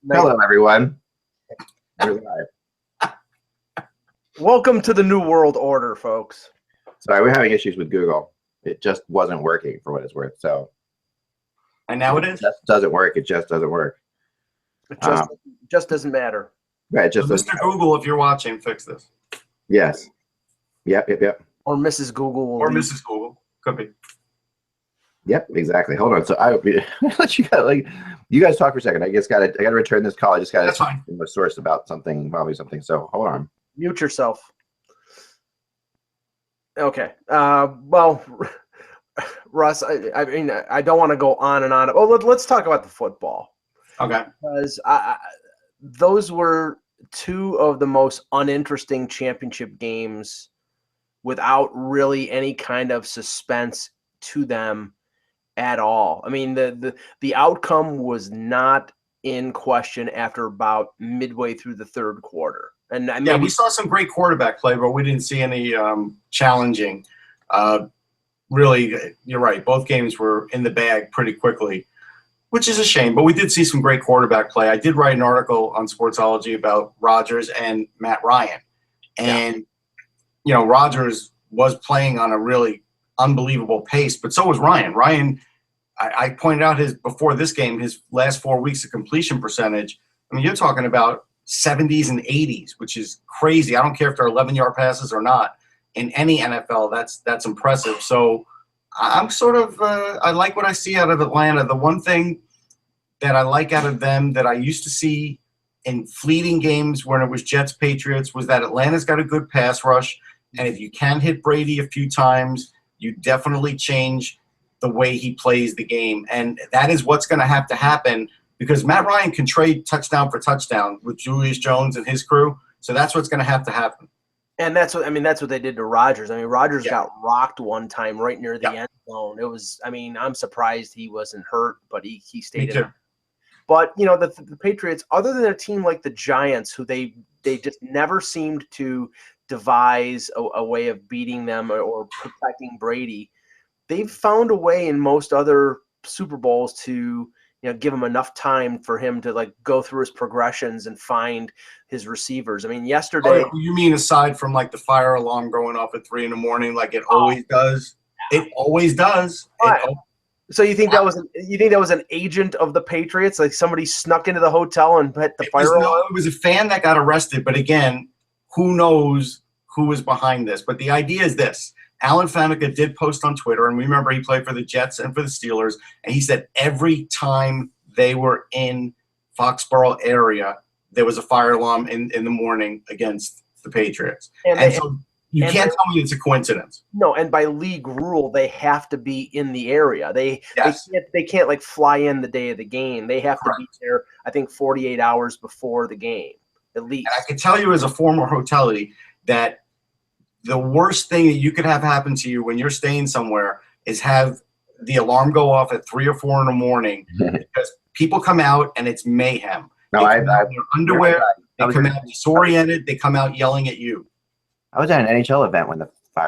Hello, everyone. We're live. Welcome to the New World Order, folks. Sorry, we're having issues with Google. It just wasn't working for what it's worth. So, and now it is. Just doesn't work. It just doesn't work. It just doesn't matter. Right. It just so Mr. Google, if you're watching, fix this. Yes. Yep. Or Mrs. Google. Or Mrs. Google. Could be. Yep, exactly. Hold on. So I let you guys talk for a second. I gotta return this call. I just gotta find a source about something, probably something. So hold on. Mute yourself. Okay. Well, Russ, I mean, I don't want to go on and on. Oh, let's talk about the football. Okay. Because those were two of the most uninteresting championship games without really any kind of suspense to them at all. I mean, the outcome was not in question after about midway through the third quarter. And we saw some great quarterback play, but we didn't see any challenging. Really, you're right. Both games were in the bag pretty quickly, which is a shame. But we did see some great quarterback play. I did write an article on Sportsology about Rodgers and Matt Ryan. And, Rodgers was playing on a really unbelievable pace, but so was Ryan. Ryan, I pointed out before this game, his last 4 weeks of completion percentage. I mean, you're talking about 70s and 80s, which is crazy. I don't care if they're 11-yard passes or not. In any NFL, that's impressive. So I'm sort of I like what I see out of Atlanta. The one thing that I like out of them that I used to see in fleeting games when it was Jets-Patriots was that Atlanta's got a good pass rush, and if you can hit Brady a few times, you definitely change the way he plays the game. And that is what's going to have to happen because Matt Ryan can trade touchdown for touchdown with Julius Jones and his crew. So that's what's going to have to happen. And that's what they did to Rodgers. I mean, Rodgers got rocked one time right near the end zone. It was, I mean, I'm surprised he wasn't hurt, but he stayed in. But, the Patriots, other than a team like the Giants, who they just never seemed to devise a way of beating them or protecting Brady, they've found a way in most other Super Bowls to give him enough time for him to go through his progressions and find his receivers. I mean, yesterday. Oh, you mean aside from the fire alarm going off at 3 a.m. like it always does? It always does. Right. So you think that was an agent of the Patriots? Like somebody snuck into the hotel and hit the fire alarm? No, it was a fan that got arrested. But again, who knows who was behind this? But the idea is this. Alan Faneca did post on Twitter, and remember he played for the Jets and for the Steelers, and he said every time they were in Foxborough area, there was a fire alarm in the morning against the Patriots. And so you can't tell me it's a coincidence. No, and by league rule, they have to be in the area. They can't fly in the day of the game. They have to be there, I think, 48 hours before the game, at least. And I can tell you as a former hotelier that the worst thing that you could have happen to you when you're staying somewhere is have the alarm go off at 3 or 4 in the morning because people come out and it's mayhem. No, they come out in their underwear. They come out disoriented. They come out yelling at you. I was at an NHL event when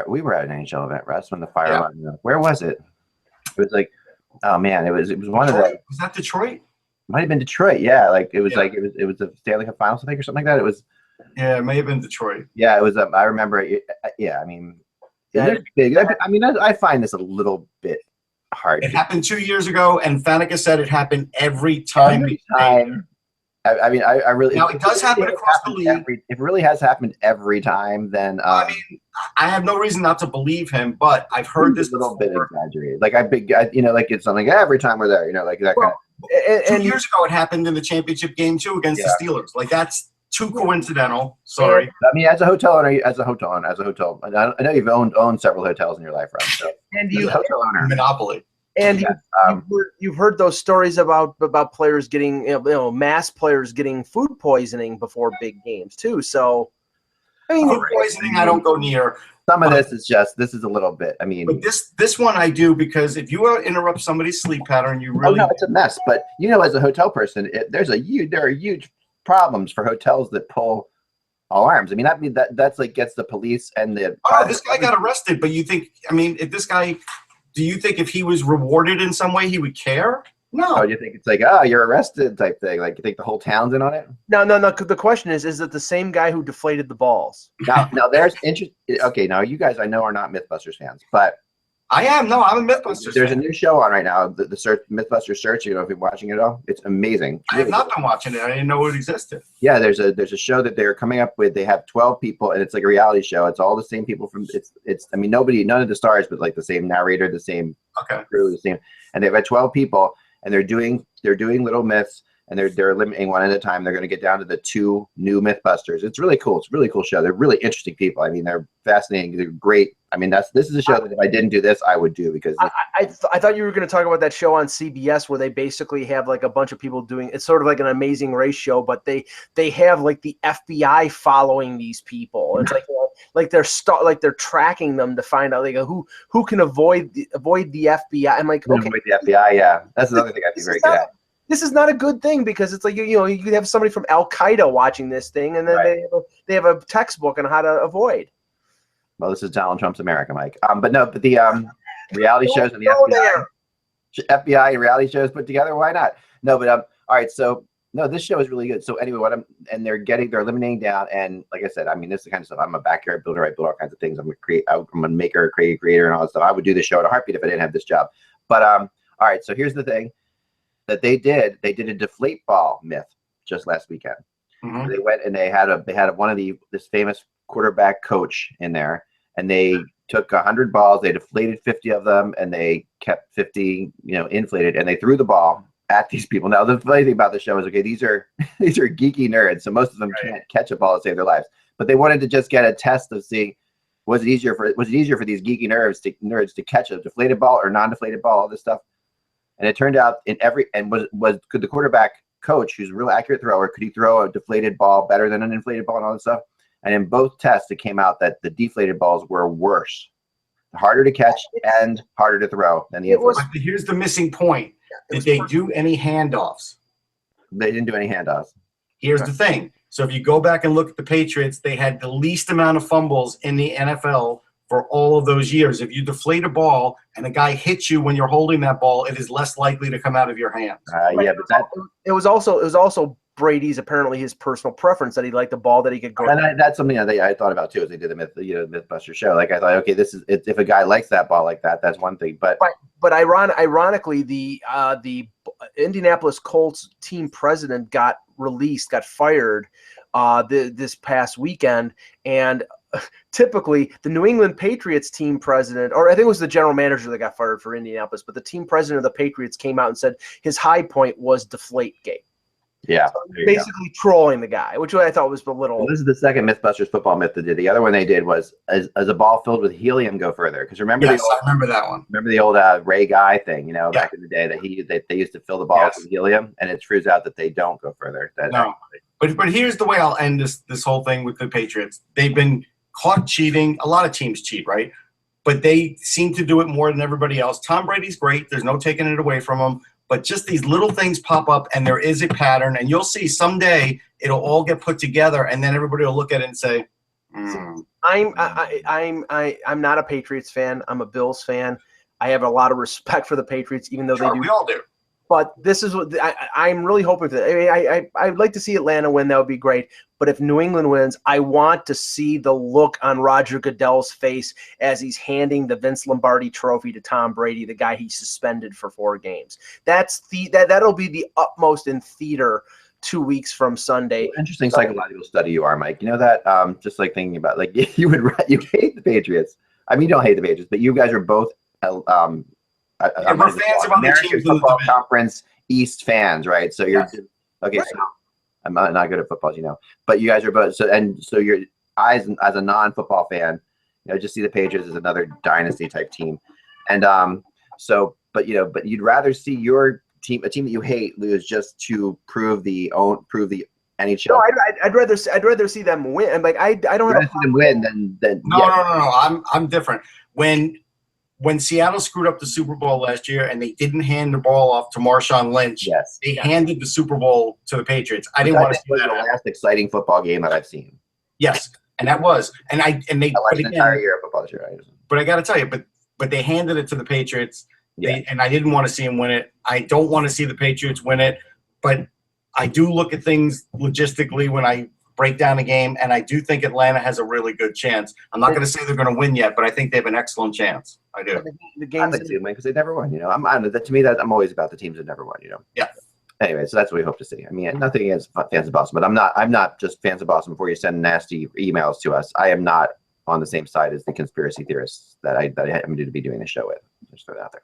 we were at an NHL event, Russ, when the fire alarm. Where was it? It was oh man, it was one of the. Was that Detroit? Might have been Detroit. Yeah, it was a Stanley Cup Finals, I think, or something like that. It was. Yeah, it may have been Detroit. Yeah, it was. I remember it. Yeah, I mean, big. I mean, I find this a little bit hard. It happened 2 years ago, and Faneca said it happened every time. I mean, I really. Now it does happen across the league. If it really has happened every time, then. I mean, I have no reason not to believe him, but I've heard this a little bit exaggerated. It's something every time we're there, that kind of. 2 years ago, it happened in the championship game too against the Steelers. That's too coincidental. Sorry. I mean, as a hotel owner, I know you've owned several hotels in your life, right? So, and you hotel owner monopoly. And you've heard those stories about players getting mass players getting food poisoning before big games too. So, I mean, food poisoning I don't go near. Some of this is a little bit. I mean, but this one I do because if you interrupt somebody's sleep pattern, you really. Oh no, it's a mess. But as a hotel person, there are huge problems for hotels that pull alarms. I mean, that's gets the police and the. Oh, this guy got arrested, but you think? I mean, if this guy. Do you think if he was rewarded in some way, he would care? No. Oh, you think it's like, oh, you're arrested type thing? Like you think the whole town's in on it? No. The question is it the same guy who deflated the balls? Now there's interest. Okay, now you guys I know are not MythBusters fans, but I am. No, I'm a MythBusters there's fan. a new show on right now, the MythBusters Search. You know, if you're watching it at all, it's amazing. I have not been watching it. I didn't know it existed. Yeah, there's a show that they're coming up with. They have 12 people, and it's like a reality show. It's all the same people from. It's. I mean, none of the stars, but like the same narrator, the same crew, the same. And they've got 12 people, and they're doing little myths, and they're eliminating one at a time. They're going to get down to the 2 new MythBusters. It's really cool. It's a really cool show. They're really interesting people. I mean, they're fascinating. They're great. I mean, this is a show that if I didn't do this, I would do because I thought you were going to talk about that show on CBS where they basically have like a bunch of people doing. It's sort of like an Amazing Race show, but they have like the FBI following these people. It's like they're tracking them to find out like who can avoid the FBI. I'm like, okay, avoid the FBI. Yeah, that's another thing I'd be very good at. This is not a good thing because it's like you could have somebody from Al Qaeda watching this thing, and then they have a textbook on how to avoid. Well, this is Donald Trump's America, Mike. But the reality shows and the FBI and reality shows put together. Why not? No, but all right. So no, this show is really good. So anyway, they're eliminating down, and like I said, I mean, this is the kind of stuff. I'm a backyard builder. I build all kinds of things. I'm a maker, creator, and all that stuff. I would do this show in a heartbeat if I didn't have this job. But all right. So here's the thing that they did a deflate ball myth just last weekend. Mm-hmm. They went and they had one of this famous quarterback coach in there, and they took 100 balls, they deflated 50 of them, and they kept 50 inflated, and they threw the ball at these people. Now the funny thing about the show is, okay, these are geeky nerds, so most of them can't catch a ball to save their lives, but they wanted to just get a test of seeing was it easier for these geeky nerds to catch a deflated ball or non-deflated ball, all this stuff. And it turned out could the quarterback coach, who's a real accurate thrower, could he throw a deflated ball better than an inflated ball and all this stuff? And in both tests, it came out that the deflated balls were worse, harder to catch and harder to throw than the inflated. Here's the missing point. Did they do any handoffs? They didn't do any handoffs. Here's the thing. So if you go back and look at the Patriots, they had the least amount of fumbles in the NFL for all of those years. If you deflate a ball and a guy hits you when you're holding that ball, it is less likely to come out of your hands. Yeah, but it was also Brady's apparently his personal preference that he liked the ball that he could go. And that's something that I thought about too as they did the MythBuster show. Like I thought, okay, if a guy likes that ball like that, that's one thing. But ironically, the Indianapolis Colts team president got fired this past weekend, and typically the New England Patriots team president, or I think it was the general manager that got fired for Indianapolis, but the team president of the Patriots came out and said his high point was Deflategate. Yeah, so basically trolling the guy, which I thought was a little. Well, this is the second MythBusters football myth they did. The other one they did was as a ball filled with helium go further? Because remember, I remember that one. Remember the old Ray Guy thing, back in the day that they used to fill the balls with helium, and it proves out that they don't go further. No, but here's the way I'll end this whole thing with the Patriots. They've been caught cheating. A lot of teams cheat, right? But they seem to do it more than everybody else. Tom Brady's great. There's no taking it away from him. But just these little things pop up, and there is a pattern, and you'll see someday it'll all get put together, and then everybody will look at it and say, I'm not a Patriots fan. I'm a Bills fan. I have a lot of respect for the Patriots, even though they do. We all do. But this is what I'm really hoping for. I mean, I'd like to see Atlanta win. That would be great. But if New England wins, I want to see the look on Roger Goodell's face as he's handing the Vince Lombardi trophy to Tom Brady, the guy he suspended for 4 games. That'll be the utmost in theater 2 weeks from Sunday. Interesting psychological study you are, Mike. You know that just like thinking about like you hate the Patriots. I mean, you don't hate the Patriots, but you guys are both we're fans of other teams in football conference East fans, right? So you're okay. Right. So I'm not good at football, as you know, but you guys are both. So your eyes as a non-football fan, just see the Patriots as another dynasty type team, and but you'd rather see your team, a team that you hate, lose just to prove the NHL. No, I'd rather see them win. I'm like I don't have to see them win than No. I'm different. When Seattle screwed up the Super Bowl last year and they didn't hand the ball off to Marshawn Lynch, they handed the Super Bowl to the Patriots. I didn't want to see that. The last exciting football game that I've seen. Yes, and that was, I watched an entire year of football this year. But I got to tell you, but they handed it to the Patriots, And I didn't want to see them win it. I don't want to see the Patriots win it, but I do look at things logistically when I break down a game, and I do think Atlanta has a really good chance. I'm not going to say they're going to win yet, but I think they have an excellent chance. I do. The game's like win because they never won. To me, I'm always about the teams that never won. Yeah. Anyway, so that's what we hope to see. I mean, nothing against fans of Boston, but I'm not just fans of Boston before you send nasty emails to us. I am not on the same side as the conspiracy theorists that I happen to be doing the show with. Just throw it out there.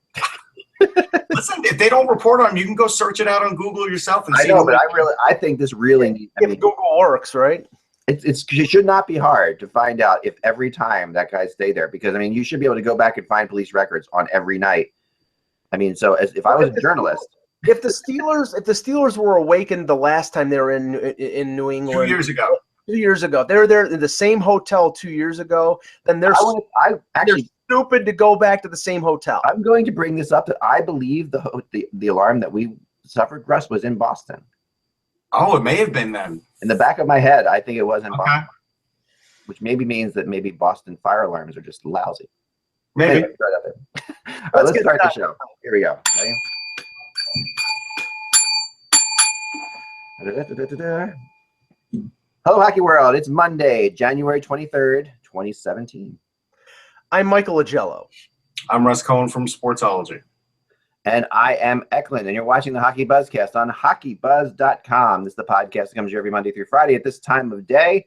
Listen, if they don't report on them, you can go search it out on Google yourself and see. I know, but I think this really. If Google works, right? It should not be hard to find out if every time that guy stayed there, because I mean, you should be able to go back and find police records on every night. I mean, so if I was a journalist. If the Steelers were awakened the last time they were in New England 2 years ago. 2 years ago, they were there in the same hotel 2 years ago, then they're stupid to go back to the same hotel. I'm going to bring this up that I believe the alarm that we suffered, Russ, was in Boston. Oh, it may have been then. In the back of my head, I think it was in Boston, which maybe means that maybe Boston fire alarms are just lousy. Maybe. Anyway, all right, let's start the show. Here we go. Ready? Hello, Hockey World. It's Monday, January 23rd, 2017. I'm Michael Agello. I'm Russ Cohen from Sportsology. And I am Eklund, and you're watching the Hockey Buzzcast on HockeyBuzz.com. This is the podcast that comes here every Monday through Friday at this time of day.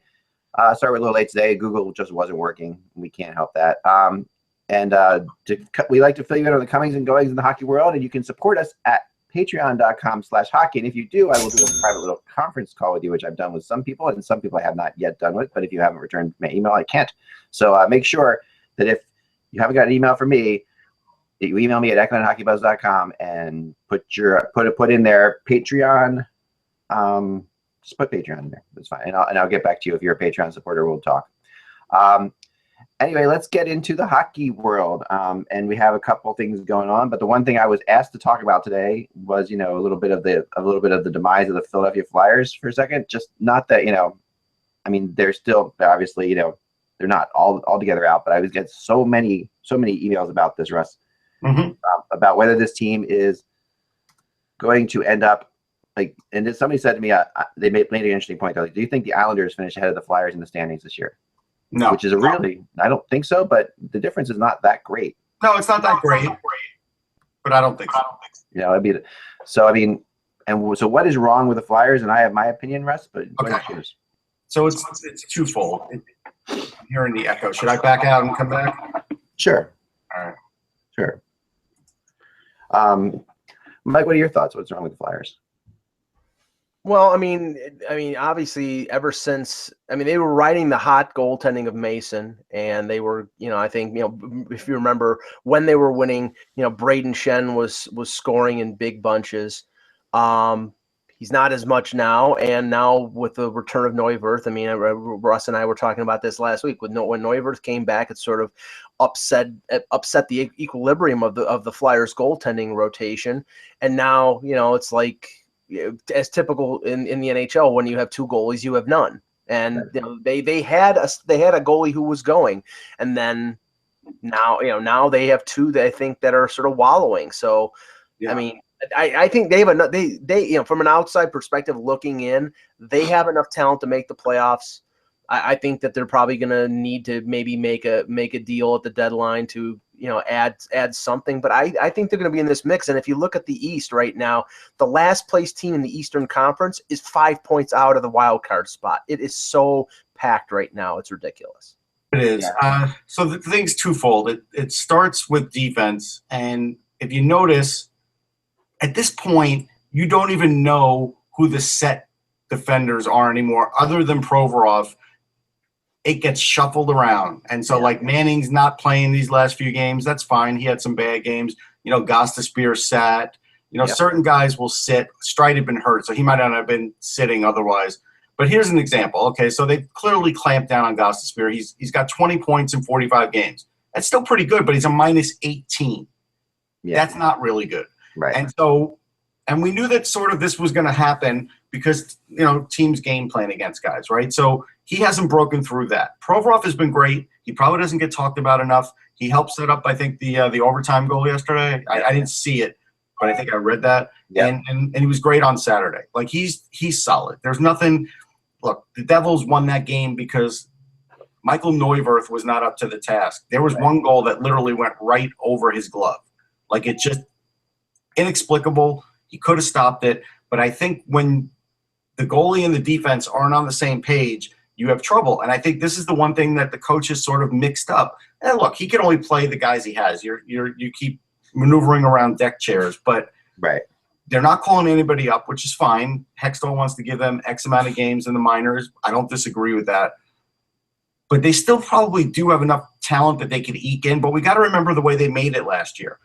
Sorry, we're a little late today. Google just wasn't working. We can't help that. We like to fill you in on the comings and goings in the hockey world, and you can support us at patreon.com/hockey. And if you do, I will do a private little conference call with you, which I've done with some people, and some people I have not yet done with. But if you haven't returned my email, I can't. So make sure that if you haven't got an email from me, that you email me at eklund@hockeybuzz.com and put in there Patreon. Just put Patreon in there. That's fine, and I'll get back to you if you're a Patreon supporter. We'll talk. Anyway, let's get into the hockey world, and we have a couple things going on. But the one thing I was asked to talk about today was, a little bit of the demise of the Philadelphia Flyers for a second. Just not that, I mean, they're still obviously, they're not all together out. But I was getting so many emails about this, Russ, about whether this team is going to end up like. And then somebody said to me, they made an interesting point. They're like, do you think the Islanders finish ahead of the Flyers in the standings this year? No. Which is I don't think so, but the difference is not that great. No, it's not that great, but I don't think so. It'd be so. I mean, so what is wrong with the Flyers? And I have my opinion, Russ, but yours. So it's twofold. I'm hearing the echo. Should I back out and come back? Sure. All right. Sure. Mike, what are your thoughts? What's wrong with the Flyers? Well, I mean, obviously, ever since, they were riding the hot goaltending of Mason, and they were, I think, if you remember when they were winning, Braden Shen was scoring in big bunches. He's not as much now, and now with the return of Neuwirth, Russ and I were talking about this last week. When Neuwirth came back, it sort of upset the equilibrium of the Flyers goaltending rotation, and now it's like, as typical in the NHL, when you have two goalies, you have none. And they had a goalie who was going, and then now they have two that I think that are sort of wallowing. So yeah. I think they have they from an outside perspective looking in, they have enough talent to make the playoffs. I think that they're probably going to need to maybe make a deal at the deadline to add something. But I think they're going to be in this mix. And if you look at the East right now, the last place team in the Eastern Conference is 5 points out of the wild card spot. It is so packed right now. It's ridiculous. It is. Yeah. So the thing's twofold. It starts with defense. And if you notice, at this point, you don't even know who the set defenders are anymore other than Provorov. It gets shuffled around. And so, like, Manning's not playing these last few games. That's fine. He had some bad games. Gostisbehere sat. Certain guys will sit. Stride had been hurt, so he might not have been sitting otherwise. But here's an example. Okay, so they've clearly clamped down on Gostisbehere. He's got 20 points in 45 games. That's still pretty good, but he's a minus 18. Yeah. That's not really good. Right. And we knew that sort of this was going to happen because, teams game plan against guys, right? So he hasn't broken through that. Provorov has been great. He probably doesn't get talked about enough. He helped set up, I think, the overtime goal yesterday. I didn't see it, but I think I read that. Yeah. And he was great on Saturday. Like, he's solid. There's nothing – look, the Devils won that game because Michael Neuwirth was not up to the task. There was one goal that literally went right over his glove. Like, it just – inexplicable. He could have stopped it. But I think when the goalie and the defense aren't on the same page, you have trouble. And I think this is the one thing that the coaches sort of mixed up. And look, he can only play the guys he has. You keep maneuvering around deck chairs, but they're not calling anybody up, which is fine. Hextall wants to give them X amount of games in the minors. I don't disagree with that. But they still probably do have enough talent that they could eke in. But we got to remember the way they made it last year.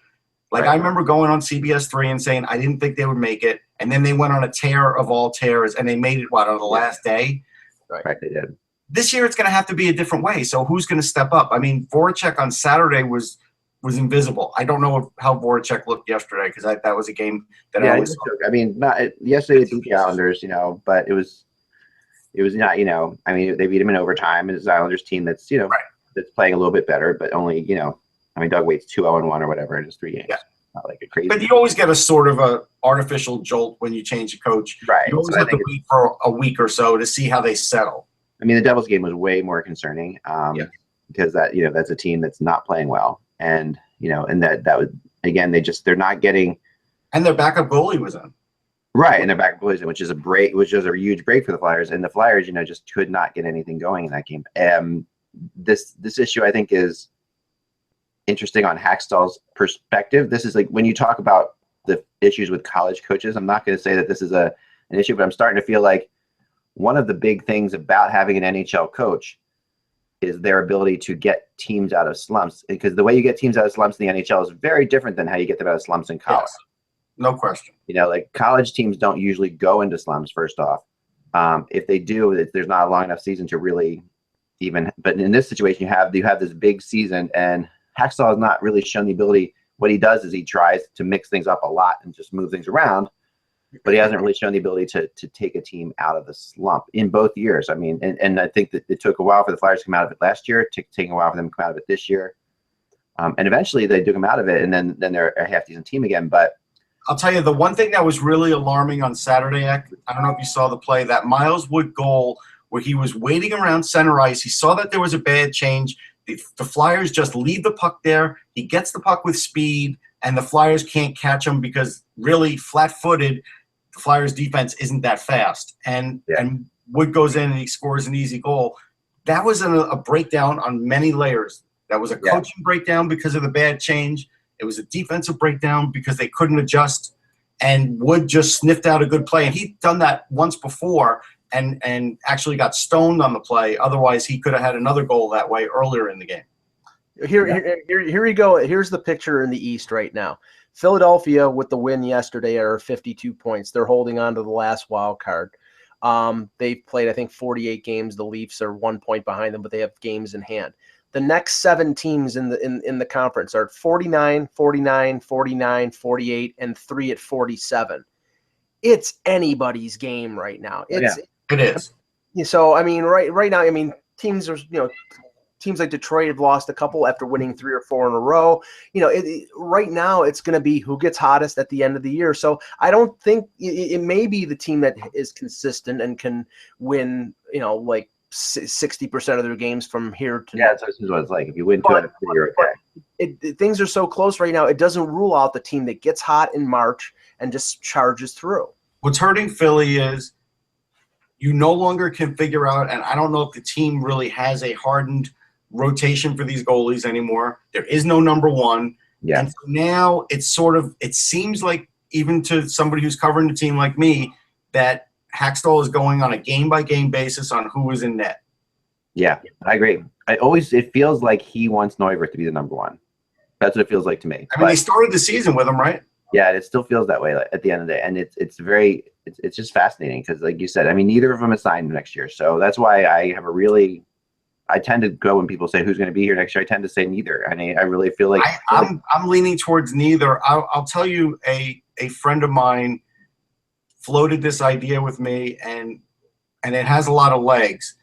Like, I remember going on CBS 3 and saying I didn't think they would make it. And then they went on a tear of all tears, and they made it, on the last day? Right, they did. This year it's going to have to be a different way. So who's going to step up? I mean, Voracek on Saturday was invisible. I don't know how Voracek looked yesterday because that was a game that I was. I mean, yesterday they beat the Islanders, but it was not, I mean, they beat him in overtime. It's an Islanders team that's, that's playing a little bit better, but only, I mean, Doug Waite's 2-0-1 or whatever in his 3 games. Yeah. Not like a crazy. But you always get a sort of a artificial jolt when you change a coach. Right. You always have to wait for a week or so to see how they settle. I mean, the Devils game was way more concerning because that's a team that's not playing well, and and that would again they're not getting. And their backup goalie was in. Right, and their backup goalie was in, which is a huge break for the Flyers, and the Flyers just could not get anything going in that game. This issue I think is interesting on Hackstall's perspective. This is like when you talk about the issues with college coaches, I'm not going to say that this is an issue, but I'm starting to feel like one of the big things about having an NHL coach is their ability to get teams out of slumps, because the way you get teams out of slumps in the NHL is very different than how you get them out of slumps in college. Yes. No question. Like college teams don't usually go into slumps first off. If they do, there's not a long enough season to really even, but in this situation you have this big season, and Hackstall has not really shown the ability. What he does is he tries to mix things up a lot and just move things around, but he hasn't really shown the ability to take a team out of the slump in both years. I mean, and I think that it took a while for the Flyers to come out of it last year, taking a while for them to come out of it this year. And eventually they took them out of it, and then they're a half-decent team again. But I'll tell you, the one thing that was really alarming on Saturday, I don't know if you saw the play, that Miles Wood goal where he was waiting around center ice. He saw that there was a bad change. The Flyers just leave the puck there. He gets the puck with speed, and the Flyers can't catch him because really flat-footed, the Flyers defense isn't that fast. And Wood goes in and he scores an easy goal. That was a breakdown on many layers. That was a coaching breakdown because of the bad change. It was a defensive breakdown because they couldn't adjust. And Wood just sniffed out a good play. And he'd done that once before and actually got stoned on the play. Otherwise, he could have had another goal that way earlier in the game. Here you go. Here's the picture in the East right now. Philadelphia with the win yesterday are 52 points. They're holding on to the last wild card. They've played, I think, 48 games. The Leafs are 1 point behind them, but they have games in hand. The next 7 teams in the conference are 49, 49, 49, 48, and 3 at 47. It's anybody's game right now. It is. So I mean, right now, I mean, teams are teams like Detroit have lost a couple after winning 3 or 4 in a row. Right now it's going to be who gets hottest at the end of the year. So I don't think it may be the team that is consistent and can win, like 60% of their games from here to this is what it's like. If you win 2 out of 3, you're okay. Things are so close right now. It doesn't rule out the team that gets hot in March and just charges through. What's hurting Philly is you no longer can figure out, and I don't know if the team really has a hardened rotation for these goalies anymore. There is no number one. Yeah. And so now it seems like, even to somebody who's covering the team like me, that Hackstall is going on a game-by-game basis on who is in net. Yeah, I agree. It feels like he wants Neuwirth to be the number one. That's what it feels like to me. I mean, they started the season with him, right? Yeah, it still feels that way at the end of the day. And it's just fascinating because, like you said, I mean, neither of them is signed next year. So that's why I tend to go when people say who's going to be here next year. I tend to say neither. I mean, I really feel like I'm leaning towards neither. I'll tell you, a friend of mine floated this idea with me, and it has a lot of legs.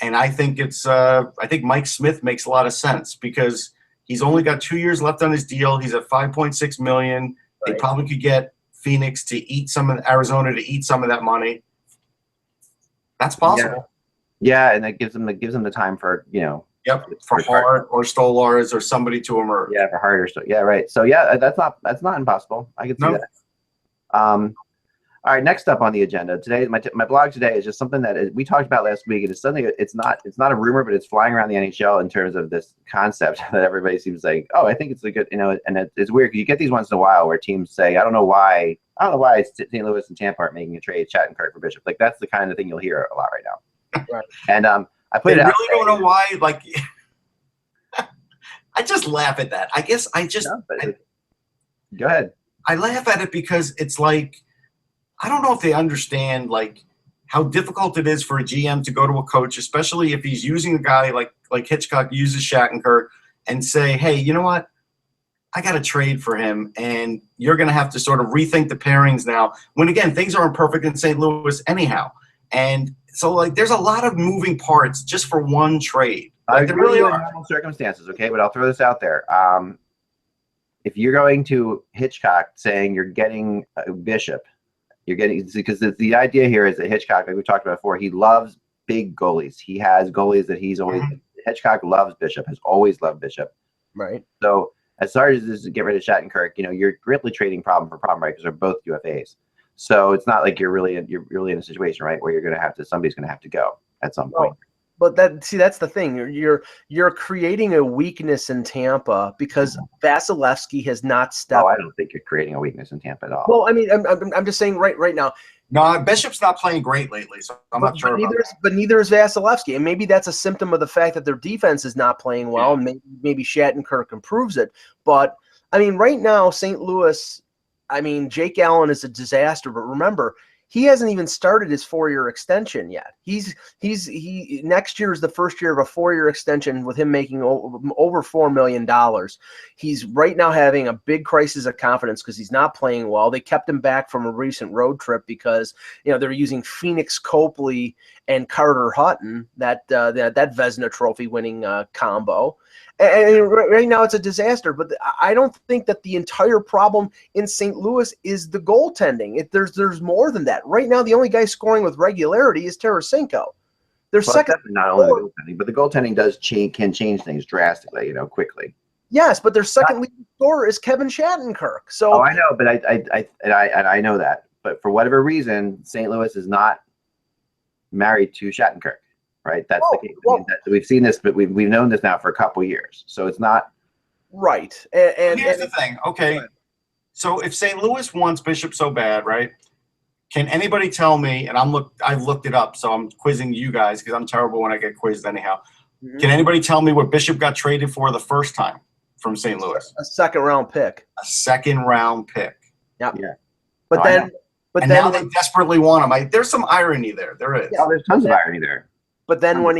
And I think I think Mike Smith makes a lot of sense because he's only got 2 years left on his deal. He's at $5.6 million. They probably could get Phoenix to eat Arizona to eat some of that money. That's possible. Yeah, and that gives them the time for, you know. Yep, for Hart or Stolarz or somebody to emerge. Yeah, for Hart or yeah, right. So yeah, that's not impossible. I can see that. All right, next up on the agenda today, my blog today is just something that we talked about last week, and it's something. It's not a rumor, but it's flying around the NHL in terms of this concept that everybody seems like, oh, I think it's a good, you know, and it's weird because you get these once in a while where teams say, I don't know why St. Louis and Tampa aren't making a trade, Shattenkirk for Bishop. Like that's the kind of thing you'll hear a lot right now. Right. And I put it out. Really don't know why. Like, I just laugh at that. I guess go ahead. I laugh at it because it's like, I don't know if they understand like how difficult it is for a GM to go to a coach, especially if he's using a guy like Hitchcock uses Shattenkirk, and say, hey, you know what? I got to trade for him, and you're going to have to sort of rethink the pairings now. When again, things aren't perfect in St. Louis anyhow, and so like there's a lot of moving parts just for one trade. Like, there really are normal circumstances, okay? But I'll throw this out there. If you're going to Hitchcock saying you're getting a Bishop. You're getting, because the idea here is that Hitchcock, like we talked about before, he loves big goalies. He has goalies that he's always. Hitchcock loves Bishop, has always loved Bishop. Right. So as hard as this is to get rid of Shattenkirk, you know, you're really trading problem for problem, right? Because they're both UFAs. So it's not like you're really in a situation, right, where somebody's going to have to go at some point. But that's the thing. You're creating a weakness in Tampa because Vasilevsky has not stepped. Oh, I don't think you're creating a weakness in Tampa at all. Well, I mean, I'm just saying right now. No, Bishop's not playing great lately, so I'm not sure. But neither is Vasilevsky, and maybe that's a symptom of the fact that their defense is not playing well, and maybe Shattenkirk improves it. But I mean, right now, St. Louis. I mean, Jake Allen is a disaster, but remember, he hasn't even started his 4-year extension yet. He next year is the first year of a 4-year extension with him making over $4 million. He's right now having a big crisis of confidence because he's not playing well. They kept him back from a recent road trip because, you know, they're using Phoenix Copley and Carter Hutton, that Vezina Trophy winning combo. And right now it's a disaster, but I don't think that the entire problem in St. Louis is the goaltending. There's more than that. Right now, the only guy scoring with regularity is Tarasenko. They're second. Not only the goaltending, but the goaltending can change things drastically, you know, quickly. Yes, but their second leading scorer is Kevin Shattenkirk. So I know, but I know that. But for whatever reason, St. Louis is not married to Shattenkirk. Right, that's the case. I mean, we've seen this, but we've known this now for a couple of years, so it's not right. And here's the thing, okay? So if St. Louis wants Bishop so bad, right? Can anybody tell me? And I've looked it up, so I'm quizzing you guys because I'm terrible when I get quizzed anyhow. Mm-hmm. Can anybody tell me what Bishop got traded for the first time from St. Louis? A second-round pick. A second-round pick. Yep. Yeah. But then now they desperately want him. There's some irony there. There is. Yeah, there's tons of irony there. But then when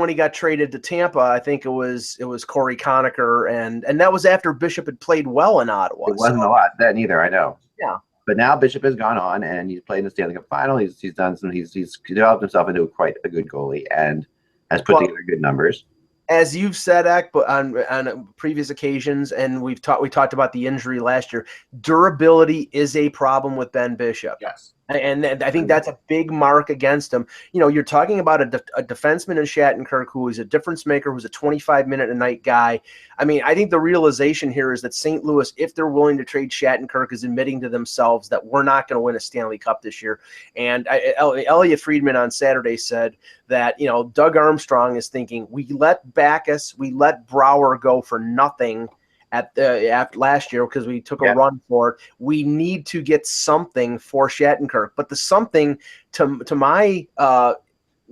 he got traded to Tampa, I think it was Corey Conacher, and that was after Bishop had played well in Ottawa. It wasn't a lot then either, I know. Yeah. But now Bishop has gone on and he's played in the Stanley Cup final. He's developed himself into quite a good goalie and has put together good numbers. As you've said, Ek, but on previous occasions, and we talked about the injury last year. Durability is a problem with Ben Bishop. Yes. And I think that's a big mark against him. You know, you're talking about a defenseman in Shattenkirk who is a difference maker, who's a 25-minute-a-night guy. I mean, I think the realization here is that St. Louis, if they're willing to trade Shattenkirk, is admitting to themselves that we're not going to win a Stanley Cup this year. And Elliot Friedman on Saturday said that, you know, Doug Armstrong is thinking, we let Backus, we let Brouwer go for nothing after last year because we took a run for it. We need to get something for Shattenkirk, but the something to my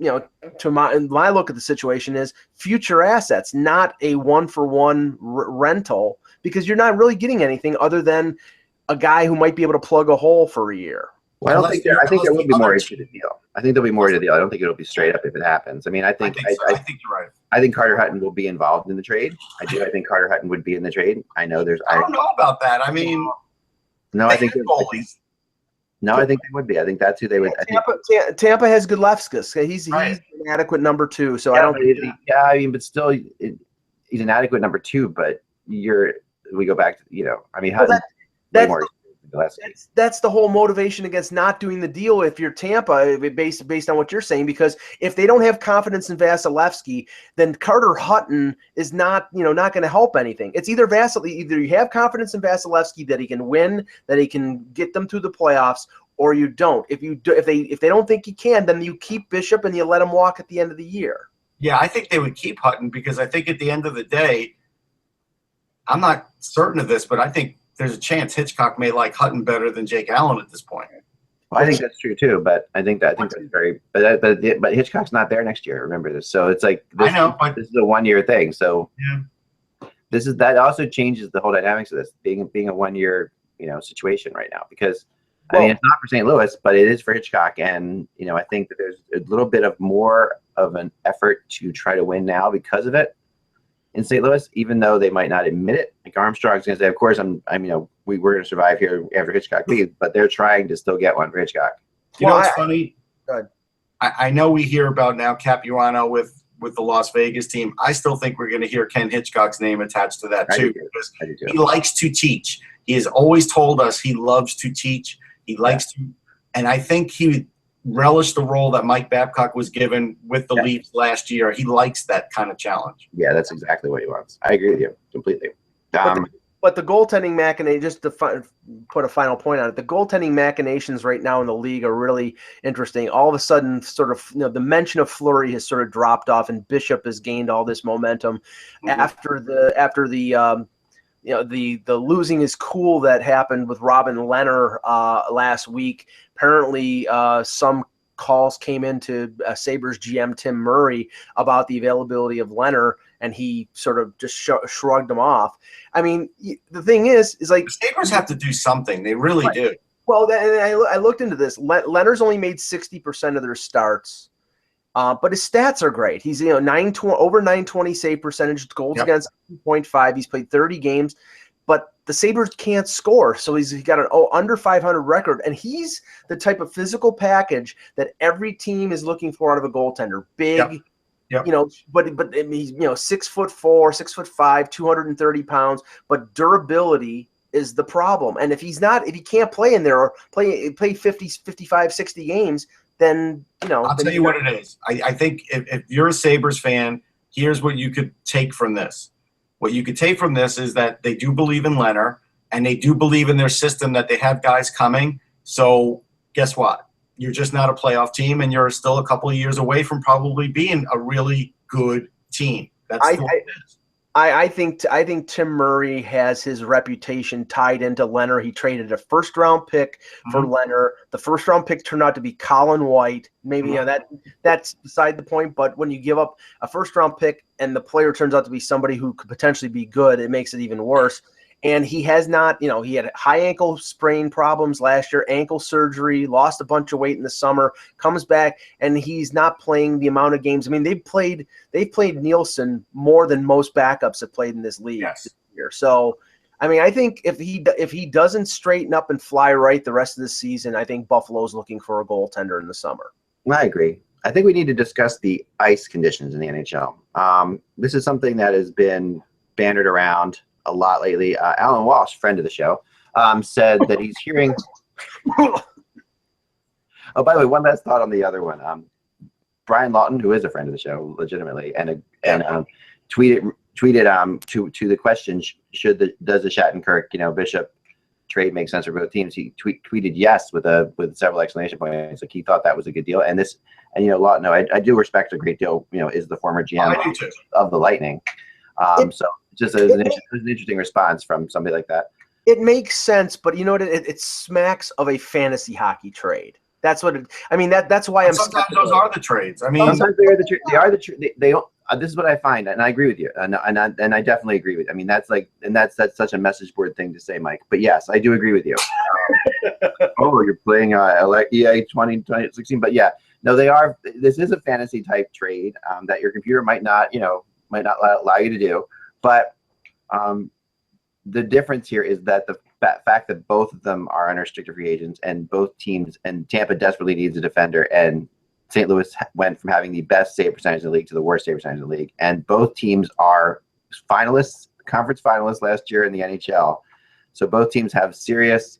look at the situation is future assets, not a 1-for-1 rental, because you're not really getting anything other than a guy who might be able to plug a hole for a year. Well, I think there will be more to the deal. I think there'll be more to the deal. I don't think it'll be straight up if it happens. I mean, I think you're right. I think Carter Hutton will be involved in the trade. I think Carter Hutton would be in the trade. I know I don't know about that. I mean, no, I think No, I think they would be. I think that's who they would. Tampa has Gudlevskis. He's Right. an adequate number 2. So Yeah, I don't. I mean, but still, he's an adequate number 2. But we go back to I mean, Well, Hutton. That's the whole motivation against not doing the deal if you're Tampa, based on what you're saying, because if they don't have confidence in Vasilevsky, then Carter Hutton is not going to help anything. It's either you have confidence in Vasilevsky that he can win, that he can get them through the playoffs, or you don't. If they don't think he can, then you keep Bishop and you let him walk at the end of the year. Yeah, I think they would keep Hutton because I think at the end of the day, I'm not certain of this, but I think there's a chance Hitchcock may like Hutton better than Jake Allen at this point. Well, I think that's true too, but I think that's very. But Hitchcock's not there next year. Remember this, so it's like this, I know, but this is a 1-year thing. So yeah, that also changes the whole dynamics of this being a 1-year situation right now, because I mean, it's not for St. Louis, but it is for Hitchcock, and I think that there's a little bit of more of an effort to try to win now because of it in St. Louis, even though they might not admit it. Like Armstrong's going to say, of course, we're going to survive here after Hitchcock leaves, but they're trying to still get one for Hitchcock. You know what's funny? I know we hear about now Capuano with the Las Vegas team. I still think we're going to hear Ken Hitchcock's name attached to that too, because he likes to teach. He has always told us he loves to teach. He likes to, and I think he relish the role that Mike Babcock was given with the Leafs last year. He likes that kind of challenge. Yeah, that's exactly what he wants. I agree with you completely. But the goaltending machinations, just to put a final point on it, the goaltending machinations right now in the league are really interesting. All of a sudden, sort of, the mention of Fleury has sort of dropped off, and Bishop has gained all this momentum after the losing is cool that happened with Robin Lehner last week. Apparently, some calls came into Sabres GM Tim Murray about the availability of Lehner, and he sort of just shrugged him off. I mean, the thing is like the Sabres have to do something. They really do. Well, I looked into this. Lehner's only made 60% of their starts. But his stats are great. He's over 920 save percentage, goals against 2.5. He's played 30 games, but the Sabres can't score, so he's got an under 500 record, and he's the type of physical package that every team is looking for out of a goaltender. Big, but he's 6'4", 6'5", 230 pounds, but durability is the problem. And if he can't play in there or play 50, 55, 60 games, then I'll tell you what it is. I think if you're a Sabres fan, here's what you could take from this. What you could take from this is that they do believe in Lehner, and they do believe in their system, that they have guys coming. So guess what? You're just not a playoff team, and you're still a couple of years away from probably being a really good team. That's the way it is. I think Tim Murray has his reputation tied into Lehner. He traded a first-round pick for Lehner. The first-round pick turned out to be Colin White. Maybe that's beside the point. But when you give up a first-round pick and the player turns out to be somebody who could potentially be good, it makes it even worse. And he has not, he had high ankle sprain problems last year, ankle surgery, lost a bunch of weight in the summer, comes back, and he's not playing the amount of games. I mean, they've played Nielsen more than most backups have played in this league this year. So, I mean, I think if he doesn't straighten up and fly right the rest of the season, I think Buffalo's looking for a goaltender in the summer. I agree. I think we need to discuss the ice conditions in the NHL. This is something that has been bannered around a lot lately. Alan Walsh, friend of the show, said that he's hearing. Oh, by the way, one last thought on the other one. Brian Lawton, who is a friend of the show, legitimately, and tweeted to the question: does the Shattenkirk, Bishop trade make sense for both teams? He tweeted yes with several exclamation points. Like he thought that was a good deal, and Lawton. No, I do respect a great deal. Is the former GM of the Lightning. So just an interesting response from somebody like that. It makes sense, but you know what? It smacks of a fantasy hockey trade. That's what that's why I'm. Sometimes those are the trades. I mean, sometimes they are the trades. They are the trades. This is what I find, and I agree with you, and I definitely agree with you. I mean, that's such a message board thing to say, Mike. But yes, I do agree with you. You're playing EA 2016, but yeah, no, they are. This is a fantasy type trade that your computer might not allow you to do. But the difference here is that fact that both of them are unrestricted free agents, and both teams, and Tampa desperately needs a defender, and St. Louis went from having the best save percentage in the league to the worst save percentage in the league, and both teams are finalists, conference finalists last year in the NHL. So both teams have serious,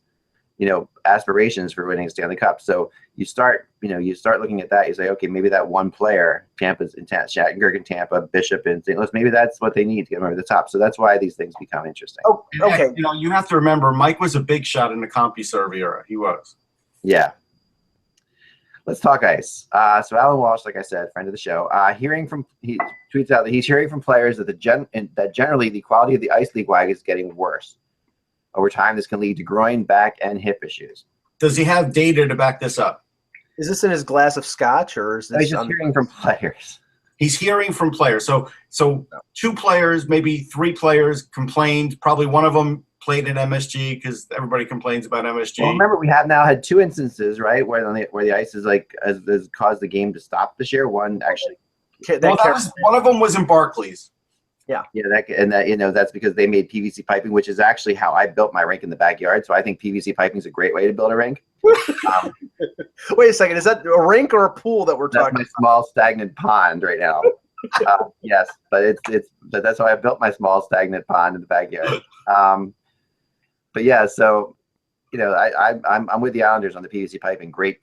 aspirations for winning a Stanley Cup. So you start looking at that. You say, okay, maybe that one player, Tampa's in Shattenkirk in Tampa, Bishop in St. Louis, maybe that's what they need to get them over the top. So that's why these things become interesting. Oh, okay. You have to remember, Mike was a big shot in the CompuServe era. He was. Yeah. Let's talk ice. So Alan Walsh, like I said, friend of the show, he tweets out that he's hearing from players that that generally the quality of the ice league-wide is getting worse. Over time, this can lead to groin, back, and hip issues. Does he have data to back this up? Is this in his glass of scotch, or is this? He's just hearing from players. He's hearing from players. So 2 players, maybe 3 players complained. Probably one of them played at MSG because everybody complains about MSG. Well, remember, we have now had 2 instances, right, where the ice is has caused the game to stop this year. One actually. One of them was in Barclays. Yeah, that's because they made PVC piping, which is actually how I built my rink in the backyard. So I think PVC piping is a great way to build a rink. Wait a second, is that a rink or a pool that we're talking? That's my small stagnant pond right now. Yes, but that's how I built my small stagnant pond in the backyard. But yeah, so I'm with the Islanders on the PVC piping. Great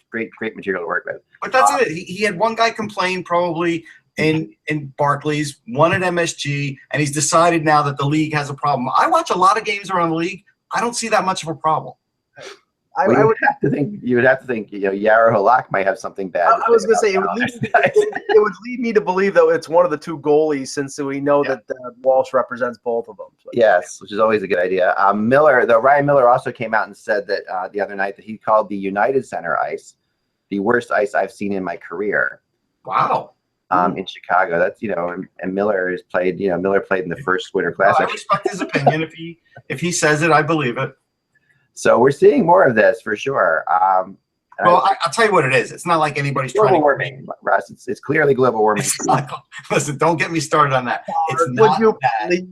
material to work with. But that's it. He had one guy complain probably in Barclays, one at MSG, and he's decided now that the league has a problem. I watch a lot of games around the league. I don't see that much of a problem. You would have to think Yarrow Halak might have something bad. I was going to say it would lead me to believe that it's one of the 2 goalies, since we know that Walsh represents both of them. So. Yes, which is always a good idea. Ryan Miller also came out and said that the other night that he called the United Center ice the worst ice I've seen in my career. Wow. In Chicago, that's and Miller has played. Miller played in the first Winter Classic. I respect his opinion. If he says it, I believe it. So we're seeing more of this for sure. Well, I'll tell you what it is. It's not like anybody's trying to global warming, Russ. It's clearly global warming. Listen, don't get me started on that. It's not that.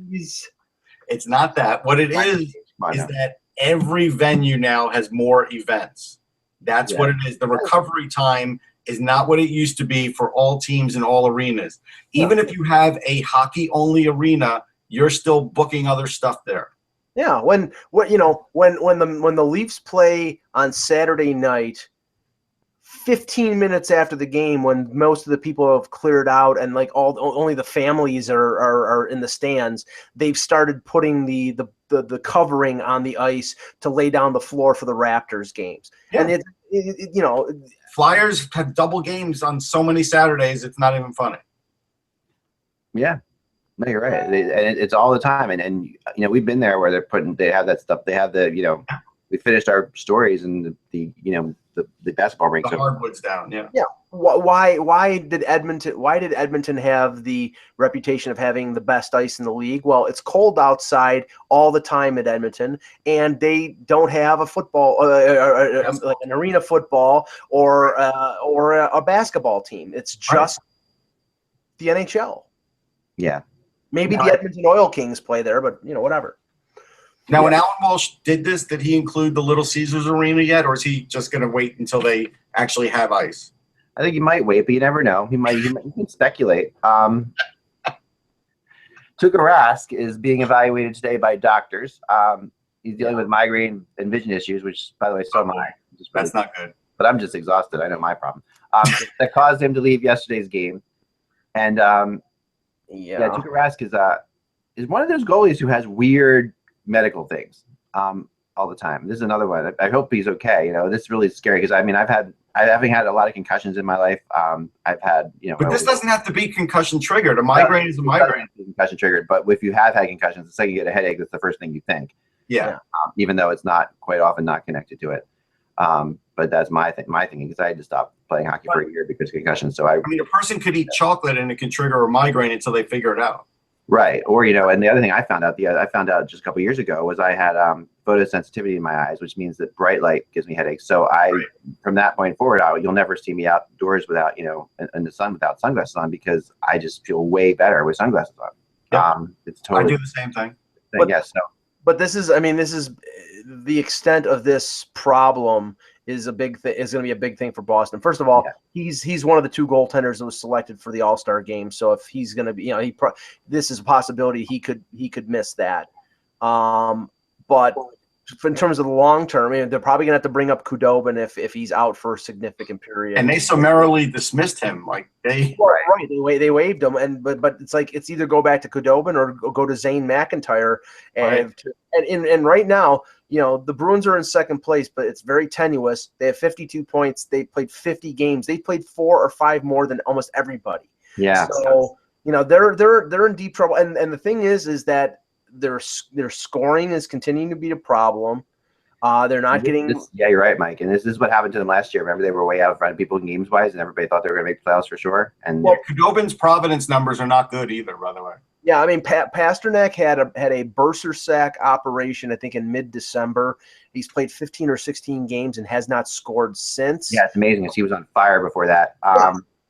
It's not that. What it is that every venue now has more events. That's what it is. The recovery time is not what it used to be for all teams in all arenas. Even if you have a hockey-only arena, you're still booking other stuff there. Yeah, when the Leafs play on Saturday night, 15 minutes after the game, when most of the people have cleared out and only the families are in the stands, they've started putting the covering on the ice to lay down the floor for the Raptors games. Yeah. And Flyers have double games on so many Saturdays, it's not even funny. Yeah. No, you're right. It's all the time. And we've been there where they have that stuff. They have we finished our stories and the basketball rinks. The hardwood's down. Yeah. Yeah. Why did Edmonton have the reputation of having the best ice in the league? Well, it's cold outside all the time at Edmonton, and they don't have a football, like an arena football or a basketball team. It's just the NHL. Yeah. Maybe the Edmonton Oil Kings play there, but whatever. Now, when Alan Walsh did this, did he include the Little Caesars Arena yet, or is he just going to wait until they actually have ice? I think he might wait, but you never know. He can speculate. Tuukka Rask is being evaluated today by doctors. He's dealing with migraine and vision issues, which, by the way, so am I. That's not good. But I'm just exhausted. I know my problem. That caused him to leave yesterday's game. And Tuukka Rask is one of those goalies who has weird medical things all the time. This is another one. I hope he's okay. This is really scary because having had a lot of concussions in my life. I've had But this doesn't have to be concussion triggered. A migraine is a migraine. Concussion triggered. But if you have had concussions, the second you get a headache, that's the first thing you think. Yeah. Even though it's not quite often not connected to it. But that's my thinking because I had to stop playing hockey for a year because of concussions. So a person could eat chocolate and it can trigger a migraine until they figure it out. Right. Or, and the other thing I found out just a couple of years ago was I had photosensitivity in my eyes, which means that bright light gives me headaches. So from that point forward, you'll never see me outdoors without, in the sun without sunglasses on because I just feel way better with sunglasses on. Yeah. It's totally. I do the same thing. Yes. But this is the extent of this problem is a big thing. Is going to be a big thing for Boston. First of all, he's one of the 2 goaltenders that was selected for the All-Star game. So if he's going to be, this is a possibility he could miss that. But in terms of the long term, they're probably going to have to bring up Khudobin if he's out for a significant period. And they summarily dismissed him. Like they they waived him, but it's like it's either go back to Khudobin or go to Zane McIntyre. And right now, the Bruins are in second place, but it's very tenuous. They have 52 points. They played 50 games. They played 4 or 5 more than almost everybody. Yeah. So they're in deep trouble. And the thing is that their scoring is continuing to be a problem. They're not getting. Yeah, you're right, Mike. And this is what happened to them last year. Remember, they were way out in front of people games wise, and everybody thought they were going to make playoffs for sure. And Khudobin's Providence numbers are not good either, by the way. Yeah, I mean, Pasternak had a burster sack operation, I think, in mid-December. He's played 15 or 16 games and has not scored since. Yeah, it's amazing because he was on fire before that.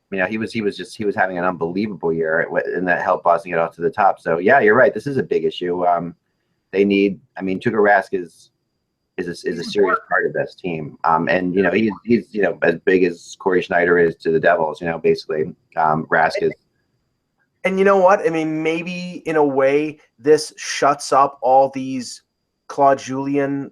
He was having an unbelievable year, and that helped Boston get off to the top. So yeah, you're right. This is a big issue. They need. I mean, Tuukka Rask is a serious part of this team. And he's as big as Corey Schneider is to the Devils. Basically, Rask is. And you know what? I mean, maybe in a way, this shuts up all these Claude Julien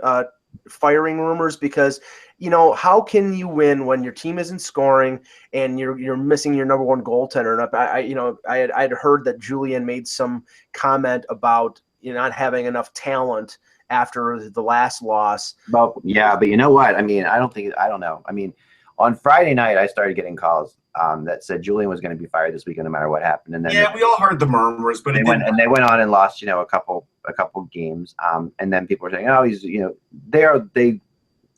firing rumors because, how can you win when your team isn't scoring and you're missing your number 1 goaltender? And I'd heard that Julien made some comment about not having enough talent after the last loss. Well, yeah, but you know what? I mean, I don't know. I mean, on Friday night, I started getting calls that said Julien was going to be fired this weekend no matter what happened. And then we all heard the murmurs, but they went on and lost, a couple games. And then people were saying, oh, he's,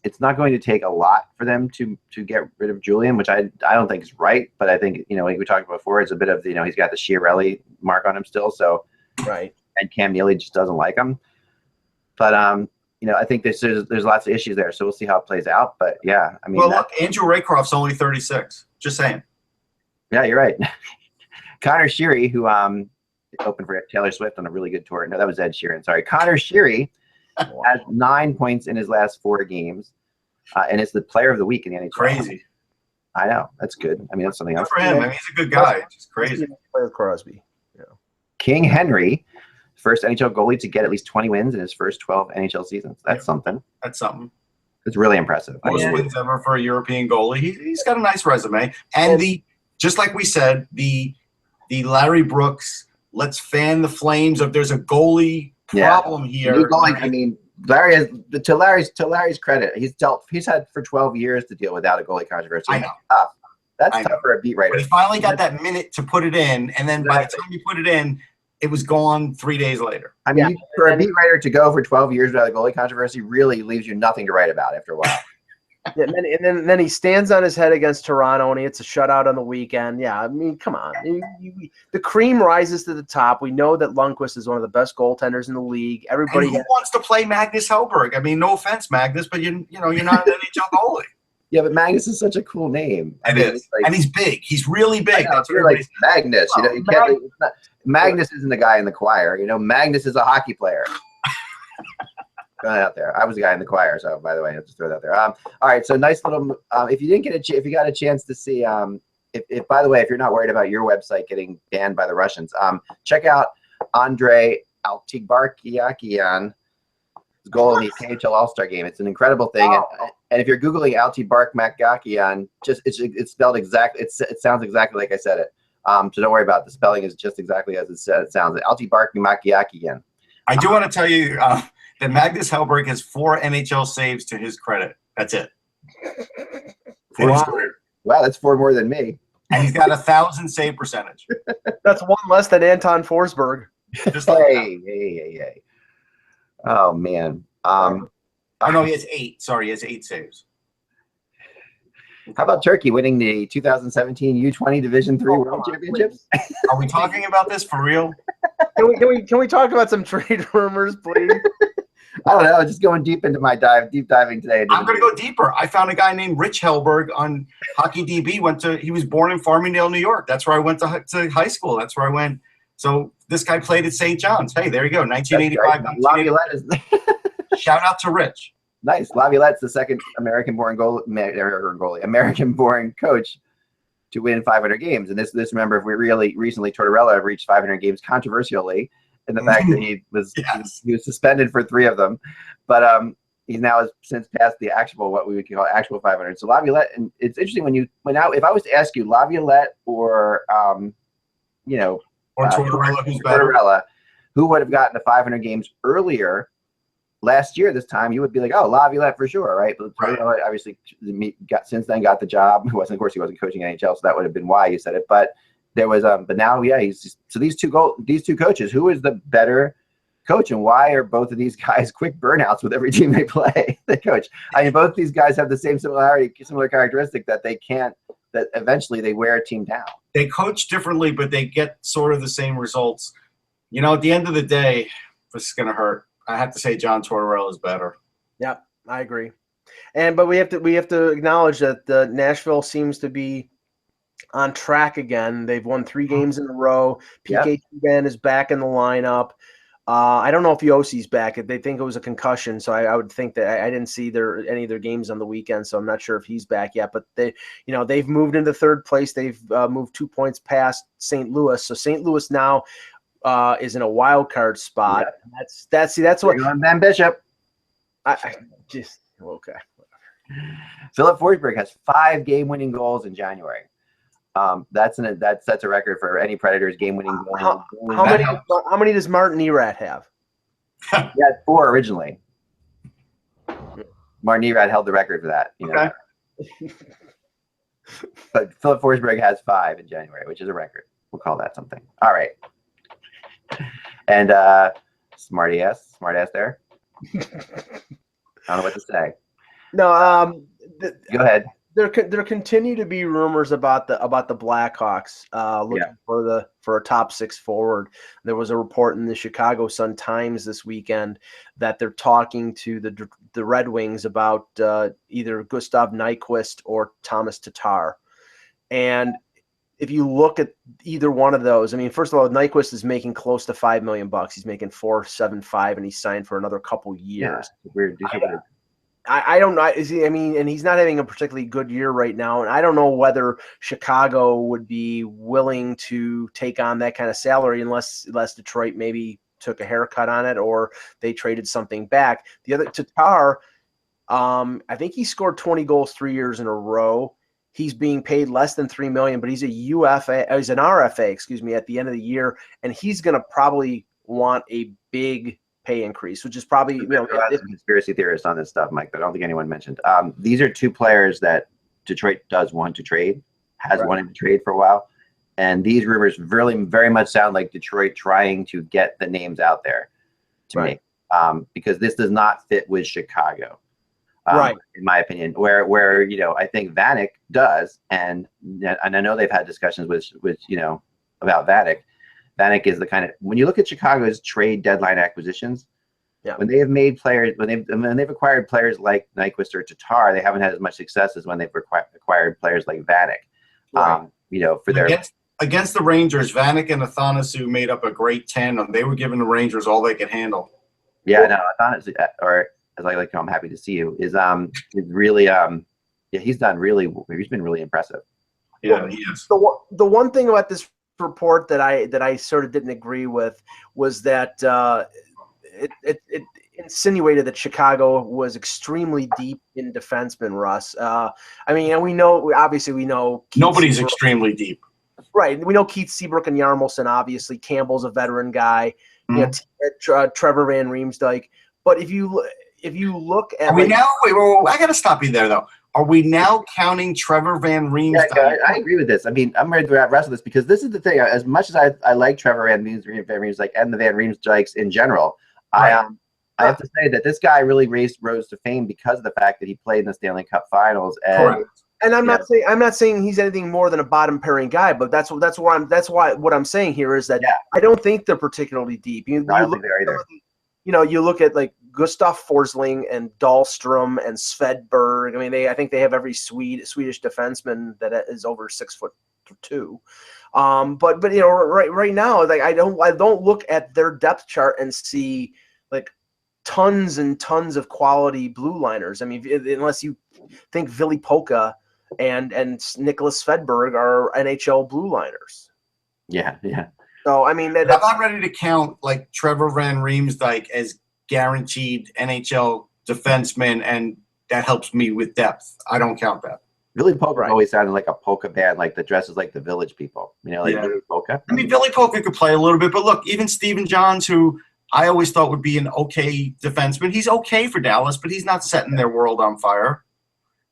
it's not going to take a lot for them to get rid of Julien, which I don't think is right. But I think, like we talked about before, it's a bit of, he's got the Chiarelli mark on him still. So, right. And Cam Neely just doesn't like him. But, I think there's lots of issues there. So we'll see how it plays out. But yeah, I mean, look, Andrew Raycroft's only 36. Just saying. Yeah, you're right. Connor Sheary, who opened for Taylor Swift on a really good tour. No, that was Ed Sheeran. Sorry. Connor Sheary has 9 points in his last 4 games, and it's the player of the week in the NHL. Crazy. I know. That's good. I mean, that's something good else. For him. I mean, he's a good guy. It's just crazy. Play with Crosby. Yeah. King Henry, first NHL goalie to get at least 20 wins in his first 12 NHL seasons. That's something. That's something. It's really impressive. Most wins ever for a European goalie. He's got a nice resume. And just like we said, the Larry Brooks, let's fan the flames of there's a goalie problem here. I mean, Larry has, to Larry's credit, he's had for 12 years to deal without a goalie controversy. I know. That's tough for a beat writer. But he finally got that minute to put it in, and then by the time you put it in, it was gone 3 days later. I mean, for a beat writer to go for 12 years without a goalie controversy really leaves you nothing to write about after a while. and then he stands on his head against Toronto, and he hits a shutout on the weekend. Yeah, I mean, come on. The cream rises to the top. We know that Lundqvist is one of the best goaltenders in the league. Everybody wants to play Magnus Hellberg. I mean, no offense, Magnus, but you're not an NHL goalie. Yeah, but Magnus is such a cool name. It is. And he's big. He's really big. That's like Magnus. You can't. Magnus isn't the guy in the choir. Magnus is a hockey player. Going out there. I was a guy in the choir, so by the way, I'll just throw that there. All right, so nice little. If you didn't get if you got a chance to see, if by the way, if you're not worried about your website getting banned by the Russians, check out Andrei Altigbarkiakian's goal in the KHL All-Star game. It's an incredible thing, and if you're googling Altigbarkiakian, it's spelled exactly. It sounds exactly like I said it. So don't worry about it. The spelling is just exactly as it sounds. Altigbarkiakian. I do want to tell you. That Magnus Hellberg has 4 NHL saves to his credit. That's it. Wow, that's 4 more than me. And he's got 1,000 save percentage. That's 1 less than Anton Forsberg. Just like hey. Oh man. No, he has 8. Sorry, he has 8 saves. How about Turkey winning the 2017 U20 Division III World Championships? Are we talking about this for real? Can we talk about some trade rumors, please? I don't know. Just going deep diving today. I'm going to go deeper. I found a guy named Rich Hellberg on HockeyDB. He was born in Farmingdale, New York. That's where I went to high school. That's where I went So this guy played at St. John's. Hey, there you go. 1985. Laviolette is Shout out to Rich. nice. Laviolette's the second American-born coach to win 500 games. And this remember, if we really recently, Tortorella reached 500 games controversially in the fact that he was suspended for 3 of them, but he's now has since passed the actual, what we would call actual 500. So Laviolette, and it's interesting if I was to ask you Laviolette or Tortorella, who's better? Tortorella, who would have gotten the 500 games earlier last year this time, you would be like, oh, Laviolette for sure, right? But Tortorella obviously since then got the job. Of course, he wasn't coaching NHL, so that would have been why you said it. But there was but now, so these two coaches, who is the better coach, and why are both of these guys quick burnouts with every team they play? They coach. I mean, both these guys have the same similar characteristic that that eventually they wear a team down. They coach differently, but they get sort of the same results. At the end of the day, this is going to hurt. I have to say John Tortorella is better. Yep, I agree. But we have to acknowledge that Nashville seems to be on track again. They've won 3 games in a row. PK Subban is back in the lineup. I don't know if Yossi's back. They think it was a concussion, so I would think that I didn't see any of their games on the weekend, so I'm not sure if he's back yet. But they've moved into 3rd place. They've moved 2 points past St. Louis. So St. Louis now is in a wild card spot. Yeah. That's what Ben Bishop. Okay. Philip Forsberg has 5 game-winning goals in January. That sets a record for any Predators game-winning goal. How many does Martin Erat have? He had 4 originally. Martin Erat held the record for that. Okay. But Philip Forsberg has 5 in January, which is a record. We'll call that something. All right. And smarty ass there. I don't know what to say. No. Go ahead. There continue to be rumors about the Blackhawks looking for a top 6 forward. There was a report in the Chicago Sun-Times this weekend that they're talking to the Red Wings about either Gustav Nyquist or Thomas Tatar. And if you look at either one of those, I mean, first of all, Nyquist is making close to $5 million. He's making $4.75, and he's signed for another couple years. Yeah, weird. I don't know. And he's not having a particularly good year right now. And I don't know whether Chicago would be willing to take on that kind of salary unless Detroit maybe took a haircut on it or they traded something back. The other, Tatar, I think he scored 20 goals 3 years in a row. He's being paid less than $3 million, but he's a UFA. He's an RFA, at the end of the year, and he's going to probably want a big pay increase, which is probably conspiracy theorists on this stuff, Mike, but I don't think anyone mentioned. These are 2 players that Detroit does want to trade, wanted to trade for a while, and these rumors really very much sound like Detroit trying to get the names out there to me, because this does not fit with Chicago. In my opinion, where I think Vanek does, and I know they've had discussions with about Vanek. Vanek is the kind of, when you look at Chicago's trade deadline acquisitions, when they have made players, when they've acquired players like Nyquist or Tatar, they haven't had as much success as when they've acquired players like Vanek. For their against the Rangers, Vanek and Athanasu made up a great tandem. They were giving the Rangers all they could handle. Yeah, no, Athanasu, or as I like, I'm happy to see you, is really he's been really impressive. Yeah, he is. The one thing about this report that I sort of didn't agree with was that it insinuated that Chicago was extremely deep in defensemen, Russ. And we know Keith nobody's Seabrook, extremely deep. Right. We know Keith Seabrook and Yarmulson, obviously. Campbell's a veteran guy. Trevor Van Riemsdyk. But if you look at, wait, I got to stop you there though. Are we now counting Trevor Van Riemsdyk? Yeah, I agree with this. I mean, I'm ready to wrestle this because this is the thing. As much as I like Trevor Van Riemsdyk and the Van Riemsdyks in general, I have to say that this guy really rose to fame because of the fact that he played in the Stanley Cup Finals. And I'm not saying he's anything more than a bottom pairing guy, but that's what I'm saying here is that I don't think they're particularly deep. You look at like Gustav Forsling and Dahlstrom and Svedberg. I mean, I think they have every Swedish defenseman that is over 6'2", two. But you know, right now, like I don't look at their depth chart and see like tons and tons of quality blue liners. I mean, unless you think Ville Polka and Nicholas Svedberg are NHL blue liners. Yeah. So I mean, I'm not ready to count like Trevor Van Riemsdyk as guaranteed NHL defenseman, and that helps me with depth. I don't count that. Ville Polka always sounded like a polka band, like that dresses like the Village People. You know, like Ville Polka. I mean, Ville Polka could play a little bit, but look, even Stephen Johns, who I always thought would be an okay defenseman, he's okay for Dallas, but he's not setting their world on fire.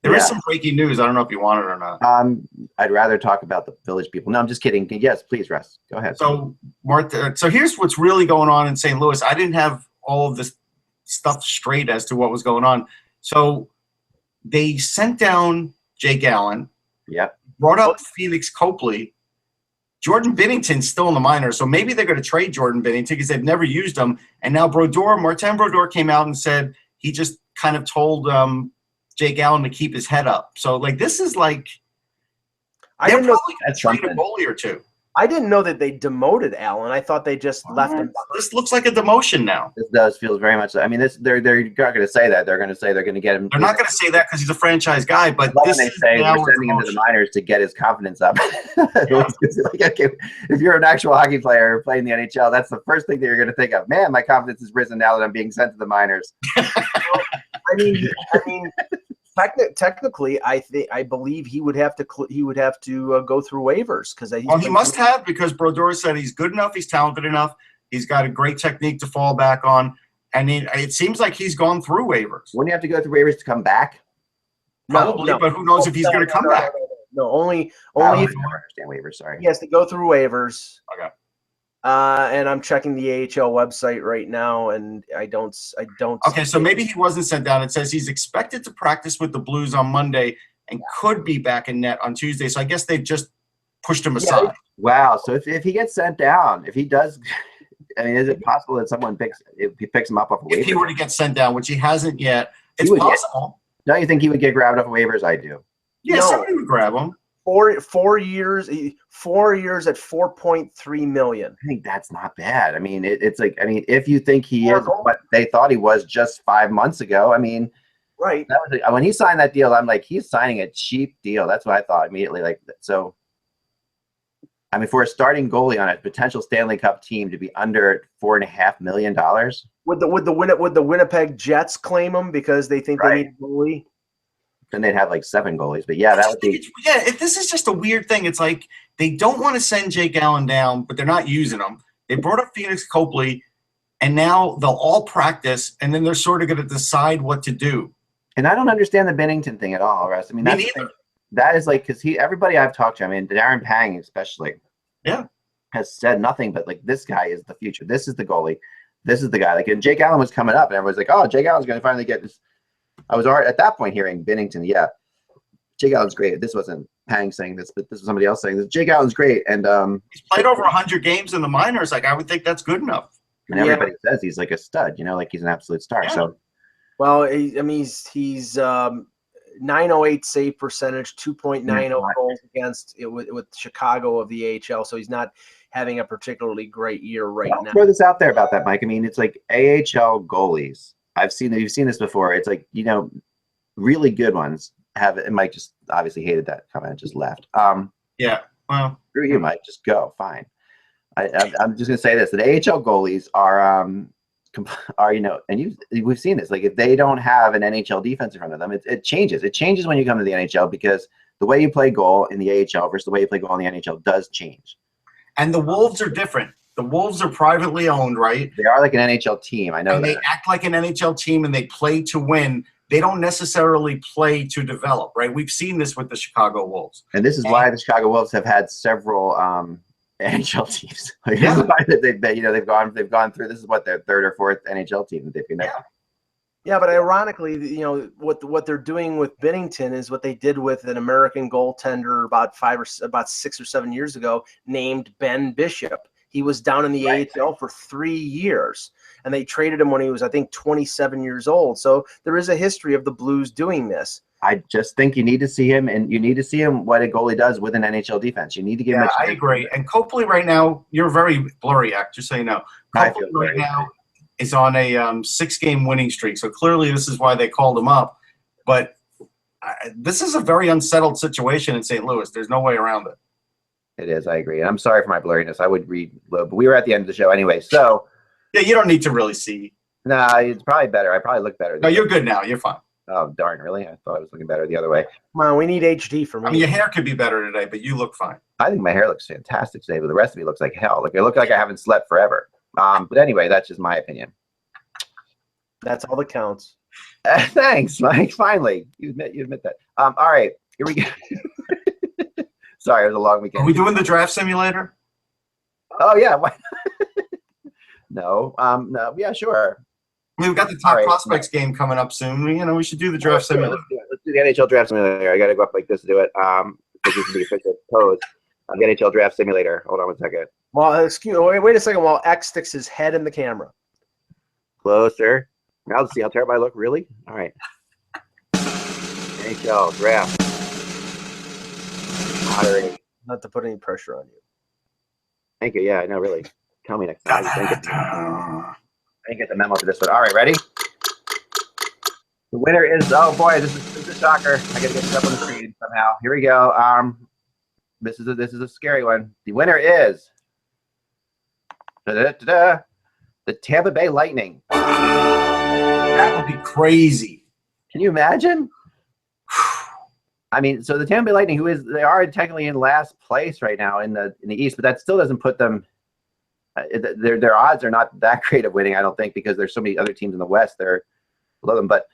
There is some breaking news. I don't know if you want it or not. I'd rather talk about the Village People. No, I'm just kidding. Yes, please, Russ. Go ahead. So, Martha, so here's what's really going on in St. Louis. I didn't have all of this stuff straight as to what was going on. So they sent down Jake Allen. Yep. Brought up Felix Copley. Jordan Binnington's still in the minors, so maybe they're going to trade Jordan Binnington because they've never used him. And now Martin Brodeur came out and said he just kind of told Jake Allen to keep his head up. So, like, this is like I didn't know that's trade a goalie or two. I didn't know that they demoted Allen. I thought they just left him. This looks like a demotion now. This does feel very much. I mean, they're not going to say that. They're going to say they're going to get him. They're not going to say that because he's a franchise guy. But this they say they're sending him to the minors to get his confidence up. Like, okay, if you're an actual hockey player playing the NHL, that's the first thing that you're going to think of. Man, my confidence has risen now that I'm being sent to the minors. I mean. Technically, I believe he would have to go through waivers because he must have, because Brodeur said he's good enough, he's talented enough, he's got a great technique to fall back on, and it seems like he's gone through waivers. Wouldn't you have to go through waivers to come back? Probably, but who knows if he's going to come back? No, only if I don't understand waivers. Sorry, he has to go through waivers. Okay. And I'm checking the AHL website right now, and I don't. Okay, so maybe he wasn't sent down. It says he's expected to practice with the Blues on Monday and could be back in net on Tuesday. So I guess they've just pushed him aside. Wow. So if he gets sent down, if he does, I mean, is it possible that someone picks him up off a waiver? If he were to get sent down, which he hasn't yet, it's possible. Don't you think he would get grabbed off waivers? I do. Yeah, somebody would grab him. 4 years at $4.3 million. I think that's not bad. I mean, it's like, I mean, if you think he is what they thought he was just 5 months ago, I mean, right. That was when he signed that deal, I'm like, he's signing a cheap deal. That's what I thought immediately. Like, so, I mean, for a starting goalie on a potential Stanley Cup team to be under $4.5 million, would the Winnipeg Jets claim him because they think they need a goalie? Then they'd have like 7 goalies. But yeah, that would be. Yeah, this is just a weird thing. It's like they don't want to send Jake Allen down, but they're not using him. They brought up Felix Copley, and now they'll all practice, and then they're sort of going to decide what to do. And I don't understand the Binnington thing at all, Russ. I mean, that's that is like, because everybody I've talked to, I mean, Darren Pang especially, has said nothing but like, this guy is the future. This is the goalie. This is the guy. Like, and Jake Allen was coming up, and everyone's like, oh, Jake Allen's going to finally get this. I was already at that point hearing Binnington. Yeah, Jake Allen's great. This wasn't Pang saying this, but this was somebody else saying this. Jake Allen's great, and he's played over 100 games in the minors. Like, I would think that's good enough. And everybody says he's like a stud. You know, like he's an absolute star. Yeah. So, well, I mean, he's 908 save percentage, 2.90 goals against with Chicago of the AHL. So he's not having a particularly great year now. I'll throw this out there about that, Mike. I mean, it's like AHL goalies. You've seen this before. It's like, you know, really good ones have it. Mike just obviously hated that comment, just left. Yeah. Well, screw you, Mike. Just go. Fine. I'm just gonna say this: that AHL goalies are you know, and we've seen this. Like, if they don't have an NHL defense in front of them, it changes. It changes when you come to the NHL because the way you play goal in the AHL versus the way you play goal in the NHL does change. And the Wolves are different. The Wolves are privately owned, right? They are like an NHL team. I know. And they act like an NHL team, and they play to win. They don't necessarily play to develop, right? We've seen this with the Chicago Wolves. And this is why the Chicago Wolves have had several NHL teams. Like, this is why they've gone through. This is what their 3rd or 4th NHL team that they've been. Yeah, but ironically, you know, what they're doing with Binnington is what they did with an American goaltender about 6 or 7 years ago named Ben Bishop. He was down in the AHL for 3 years, and they traded him when he was, I think, 27 years old. So there is a history of the Blues doing this. I just think you need to see him, and you need to see him what a goalie does with an NHL defense. You need to give him a chance. I agree. And Copley right now, you're very blurry, Act, just so you know. Copley right now is on a 6-game winning streak. So clearly this is why they called him up. But this is a very unsettled situation in St. Louis. There's no way around it. It is. I agree. And I'm sorry for my blurriness. I would read, but we were at the end of the show anyway. So yeah, you don't need to really see. Nah, it's probably better. I probably look better. No, you're good now. You're fine. Oh, darn. Really? I thought I was looking better the other way. Come on, we need HD for me. I mean, your hair could be better today, but you look fine. I think my hair looks fantastic today, but the rest of me looks like hell. Like I look like I haven't slept forever. But anyway, that's just my opinion. That's all that counts. Thanks, Mike. Finally, you admit that. All right, here we go. Sorry, it was a long weekend. Are we doing the draft simulator? Oh yeah. No. No. Yeah, sure. I mean, we've got the top prospects game coming up soon. We should do the draft simulator. Let's do the NHL draft simulator. I got to go up like this to do it. Because this is the official pose. The NHL draft simulator. Hold on 1 second. Well, wait a second. While X sticks his head in the camera. Closer. Now let's see how terrible I look. Really? All right. NHL draft. Moderate. Not to put any pressure on you. Thank you. Yeah, I know. Really. Tell me next time. I didn't get the memo for this one. All right, ready? The winner is, oh boy, this is a shocker. I got to get this up on the screen somehow. Here we go. This is a scary one. The winner is the Tampa Bay Lightning. That would be crazy. Can you imagine? I mean, so the Tampa Bay Lightning, they are technically in last place right now in the East, but that still doesn't put them. Their odds are not that great of winning, I don't think, because there's so many other teams in the West that are below them. But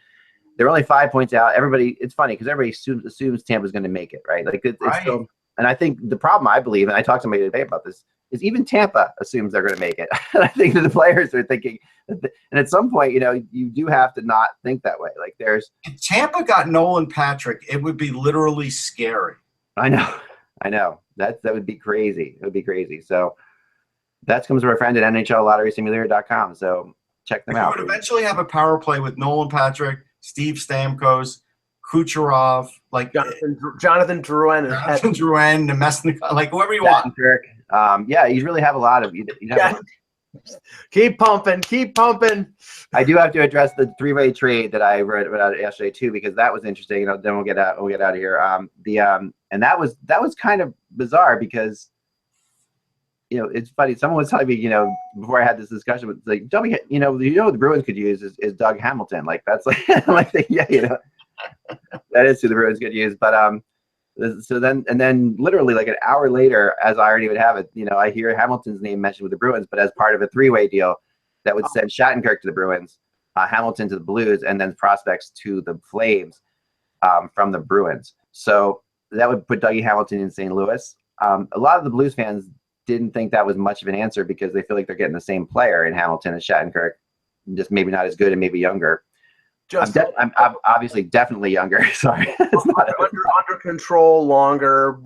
they're only 5 points out. It's funny because everybody assumes Tampa's going to make it, right? Like it's still, and I think the problem, I believe, and I talked to somebody today about this, is even Tampa assumes they're going to make it. And I think that the players are thinking, and at some point, you do have to not think that way. Like if Tampa got Nolan Patrick, it would be literally scary. I know. That would be crazy. It would be crazy. So. That comes from our friend at NHLLotterySimulator.com. So check them out. We would eventually have a power play with Nolan Patrick, Steve Stamkos, Kucherov, like Jonathan Drouin, Nemesnikov, like whoever you want. Kirk. Yeah, you really have a lot of. Keep pumping. I do have to address the 3-way trade that I read about yesterday too, because that was interesting. Then we'll get out of here. And that was kind of bizarre because. It's funny. Someone was telling me, before I had this discussion, it's like, tell me, the Bruins could use is Doug Hamilton. Like that's like, that is who the Bruins could use. But so then literally like an hour later, as I already would have it, I hear Hamilton's name mentioned with the Bruins, but as part of a 3-way deal that would send Shattenkirk to the Bruins, Hamilton to the Blues, and then prospects to the Flames from the Bruins. So that would put Dougie Hamilton in St. Louis. A lot of the Blues fans didn't think that was much of an answer because they feel like they're getting the same player in Hamilton as Shattenkirk, just maybe not as good and maybe younger. I'm obviously definitely younger. Sorry, under control, longer.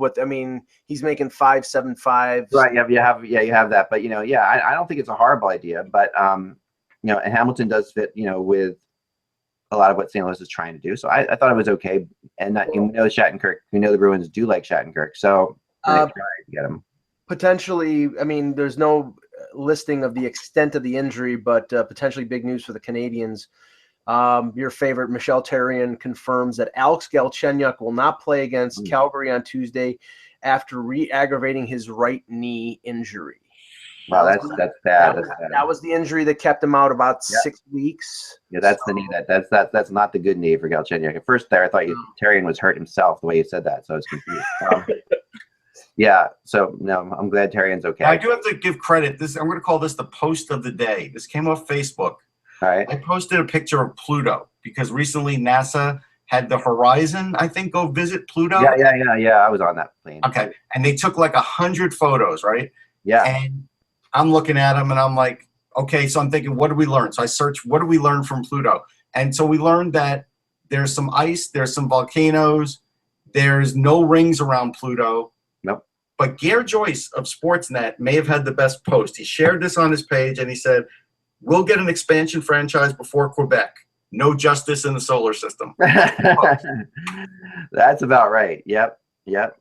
He's making 5.75. Right. You have that. But I don't think it's a horrible idea. But and Hamilton does fit with a lot of what St. Louis is trying to do. So I thought it was okay. And Shattenkirk. We know the Bruins do like Shattenkirk, so they try to get him. Potentially, there's no listing of the extent of the injury, but potentially big news for the Canadians. Your favorite, Michel Therrien, confirms that Alex Galchenyuk will not play against Calgary on Tuesday after re-aggravating his right knee injury. Wow, that's bad. That was the injury that kept him out about 6 weeks. Yeah, that's the knee. That's not the good knee for Galchenyuk. At first, I thought Therrien was hurt himself the way you said that, so I was confused. Yeah, so no, I'm glad Therrien's okay. I do have to give credit. I'm going to call this the post of the day. This came off Facebook. All right. I posted a picture of Pluto because recently NASA had the Horizon, I think, go visit Pluto. Yeah. I was on that plane. Okay, and they took like 100 photos, right? Yeah. And I'm looking at them, and I'm like, okay. So I'm thinking, what did we learn? So I searched, what did we learn from Pluto? And so we learned that there's some ice, there's some volcanoes, there's no rings around Pluto. Nope. but Gare Joyce of Sportsnet may have had the best post. He shared this on his page, and he said, "We'll get an expansion franchise before Quebec. No justice in the solar system." That's about right. Yep.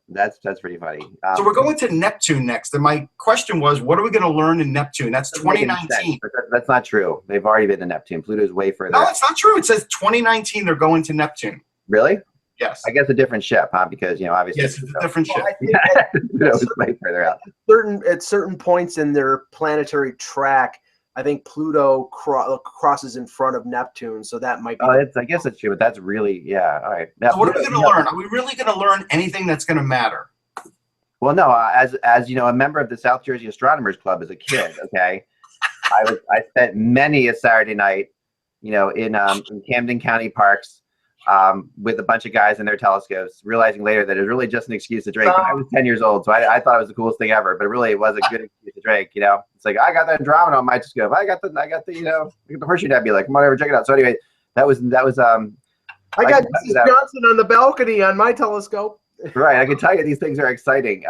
That's pretty funny. So we're going to Neptune next, and my question was, what are we going to learn in Neptune? That's 2019. But that's not true. They've already been to Neptune. Pluto's way further. No, it's not true. It says 2019 they're going to Neptune. Really? Yes. I guess a different ship, huh? Because obviously. Yes, it's a different ship. Pluto's way further out. At certain points in their planetary track, I think Pluto crosses in front of Neptune, so that might be. I guess it's true, but that's really, yeah. All right. Now, so what are we going to learn? Are we really going to learn anything that's going to matter? Well, no. As you know, a member of the South Jersey Astronomers Club as a kid. Okay, I spent many a Saturday night, in Camden County parks, with a bunch of guys in their telescopes, realizing later that it was really just an excuse to drink. I was 10 years old, so I thought it was the coolest thing ever, but really it was a good excuse to drink. It's like, I got the Andromeda on my telescope. I got the Horseshoe Nebula. Come on over, check it out. So anyway, that was I got Mrs. Johnson on the balcony on my telescope. Right, I can tell you these things are exciting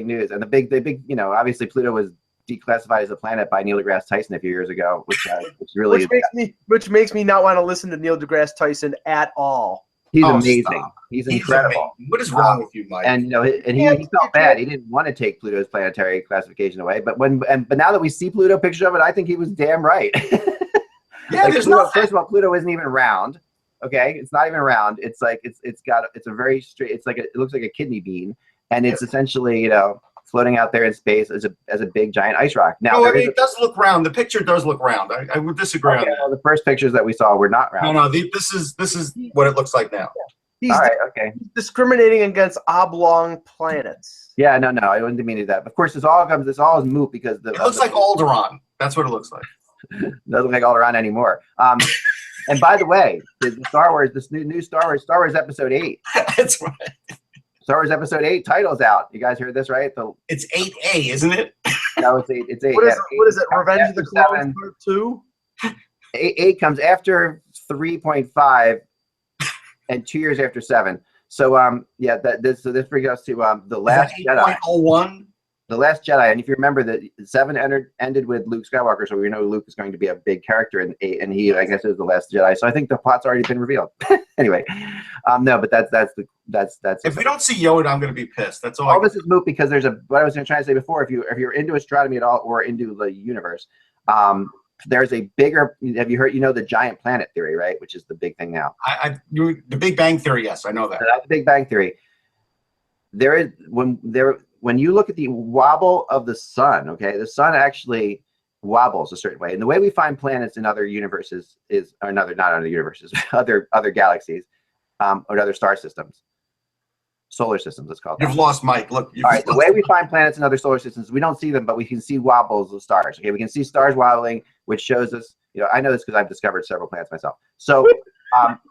news. And the big, obviously Pluto was declassified as a planet by Neil deGrasse Tyson a few years ago, which really which makes me not want to listen to Neil deGrasse Tyson at all. He's amazing. Stop. He's incredible. Amazing. What is wrong with you, Mike? And he felt bad. He didn't want to take Pluto's planetary classification away. But now that we see Pluto pictures of it, I think he was damn right. Yeah, there's Pluto, first of all, Pluto isn't even round. Okay, it's not even round. It's like it's a very straight. It looks like a kidney bean, and it's essentially floating out there in space as a big giant ice rock. Now, it does look round. The picture does look round. I would disagree on that. Well, the first pictures that we saw were not round. No, this is what it looks like now. He's all right, okay. Discriminating against oblong planets. Yeah, no, I wouldn't mean to that. Of course, this all is moot because it looks like Alderaan. That's what it looks like. Doesn't look like Alderaan anymore. And by the way, this new Star Wars Episode 8. That's right. Star Wars Episode 8 title's out. You guys heard this, right? It's 8A, isn't it? No, it's 8. It's 8. What is it? Revenge of the Clones Part 2? 8 comes after 3.5 and 2 years after 7. So this brings us to the Last Jedi. 8.01? The Last Jedi, and if you remember that 7 ended with Luke Skywalker, so we know Luke is going to be a big character in 8, and he, I guess, is the Last Jedi. So I think the plot's already been revealed. Anyway, no, but that's. If we don't see Yoda, I'm going to be pissed. That's all. All this is moot because what I was trying to say before. If you're into astronomy at all or into the universe, there's a bigger. Have you heard? The giant planet theory, right? Which is the big thing now. The Big Bang Theory. Yes, I know that. So that's the Big Bang Theory. When you look at the wobble of the sun, okay, the sun actually wobbles a certain way. And the way we find planets in other universes other galaxies, or other star systems, solar systems, let's call it. You've lost Mike. Look. All right, the way we find planets in other solar systems, we don't see them, but we can see wobbles of stars. Okay, we can see stars wobbling, which shows us, I know this because I've discovered several planets myself. So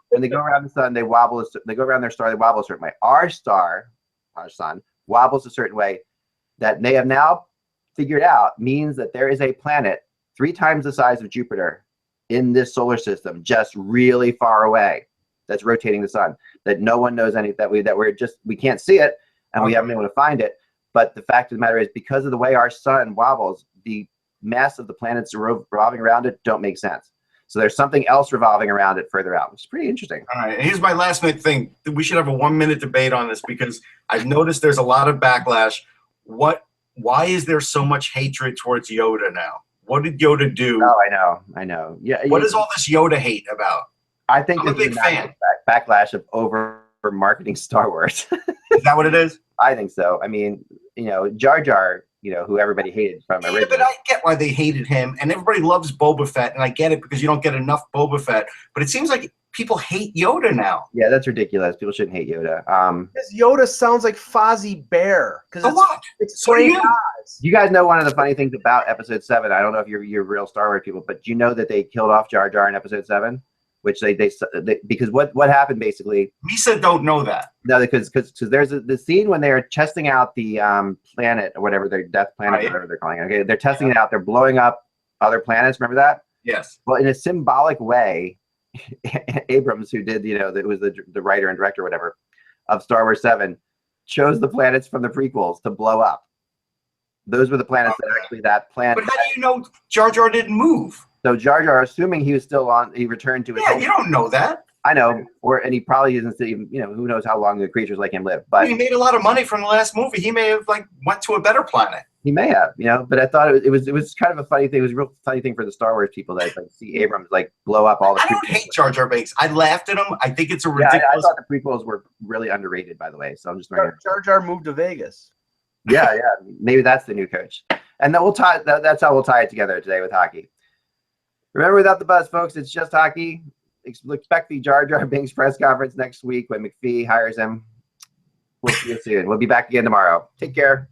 when they go around the sun, they wobble. They go around their star, they wobble a certain way. Our sun, wobbles a certain way that they have now figured out means that there is a planet 3 times the size of Jupiter in this solar system, just really far away, that's rotating the sun, that no one knows we can't see it, and we haven't been able to find it. But the fact of the matter is, because of the way our sun wobbles, the mass of the planets revolving around it don't make sense. So there's something else revolving around it further out, which is pretty interesting. All right, and here's my last minute thing. We should have a 1-minute debate on this because I've noticed there's a lot of backlash. Why is there so much hatred towards Yoda now? What did Yoda do? Oh, I know. Yeah. What is all this Yoda hate about? I think I'm a big fan. Backlash of over marketing Star Wars. Is that what it is? I think so. I mean, Jar Jar, who everybody hated from originally. Yeah, but I get why they hated him, and everybody loves Boba Fett, and I get it because you don't get enough Boba Fett. But it seems like people hate Yoda now. Yeah, that's ridiculous. People shouldn't hate Yoda. Because Yoda sounds like Fozzie Bear. So what? It's strange eyes. You guys know one of the funny things about Episode 7. I don't know if you're real Star Wars people, but do you know that they killed off Jar Jar in Episode 7? Which they because what happened basically? Misa don't know that. No, because there's the scene when they're testing out the planet or whatever, their death planet, whatever they're calling it. Okay, they're testing it out. They're blowing up other planets. Remember that? Yes. Well, in a symbolic way, Abrams, who did that was the writer and director, or whatever, of Star Wars 7, chose the planets from the prequels to blow up. Those were the planets that actually that planet. But how do you know Jar Jar didn't move? So Jar Jar, assuming he was still on, he returned to his. Yeah, you don't know that. I know, and he probably isn't even. Who knows how long the creatures like him live? But he made a lot of money from the last movie. He may have went to a better planet. He may have, But I thought it was kind of a funny thing. It was a real funny thing for the Star Wars people that see Abrams blow up all the. I don't hate Jar Jar Binks. I laughed at him. I think it's a ridiculous. Yeah, I thought the prequels were really underrated, by the way. So I'm just Jar Jar moved to Vegas. Yeah, maybe that's the new coach, and then we'll tie. That's how we'll tie it together today with hockey. Remember, without the buzz, folks, it's just hockey. Expect the Jar Jar Binks press conference next week when McPhee hires him. We'll see you soon. We'll be back again tomorrow. Take care.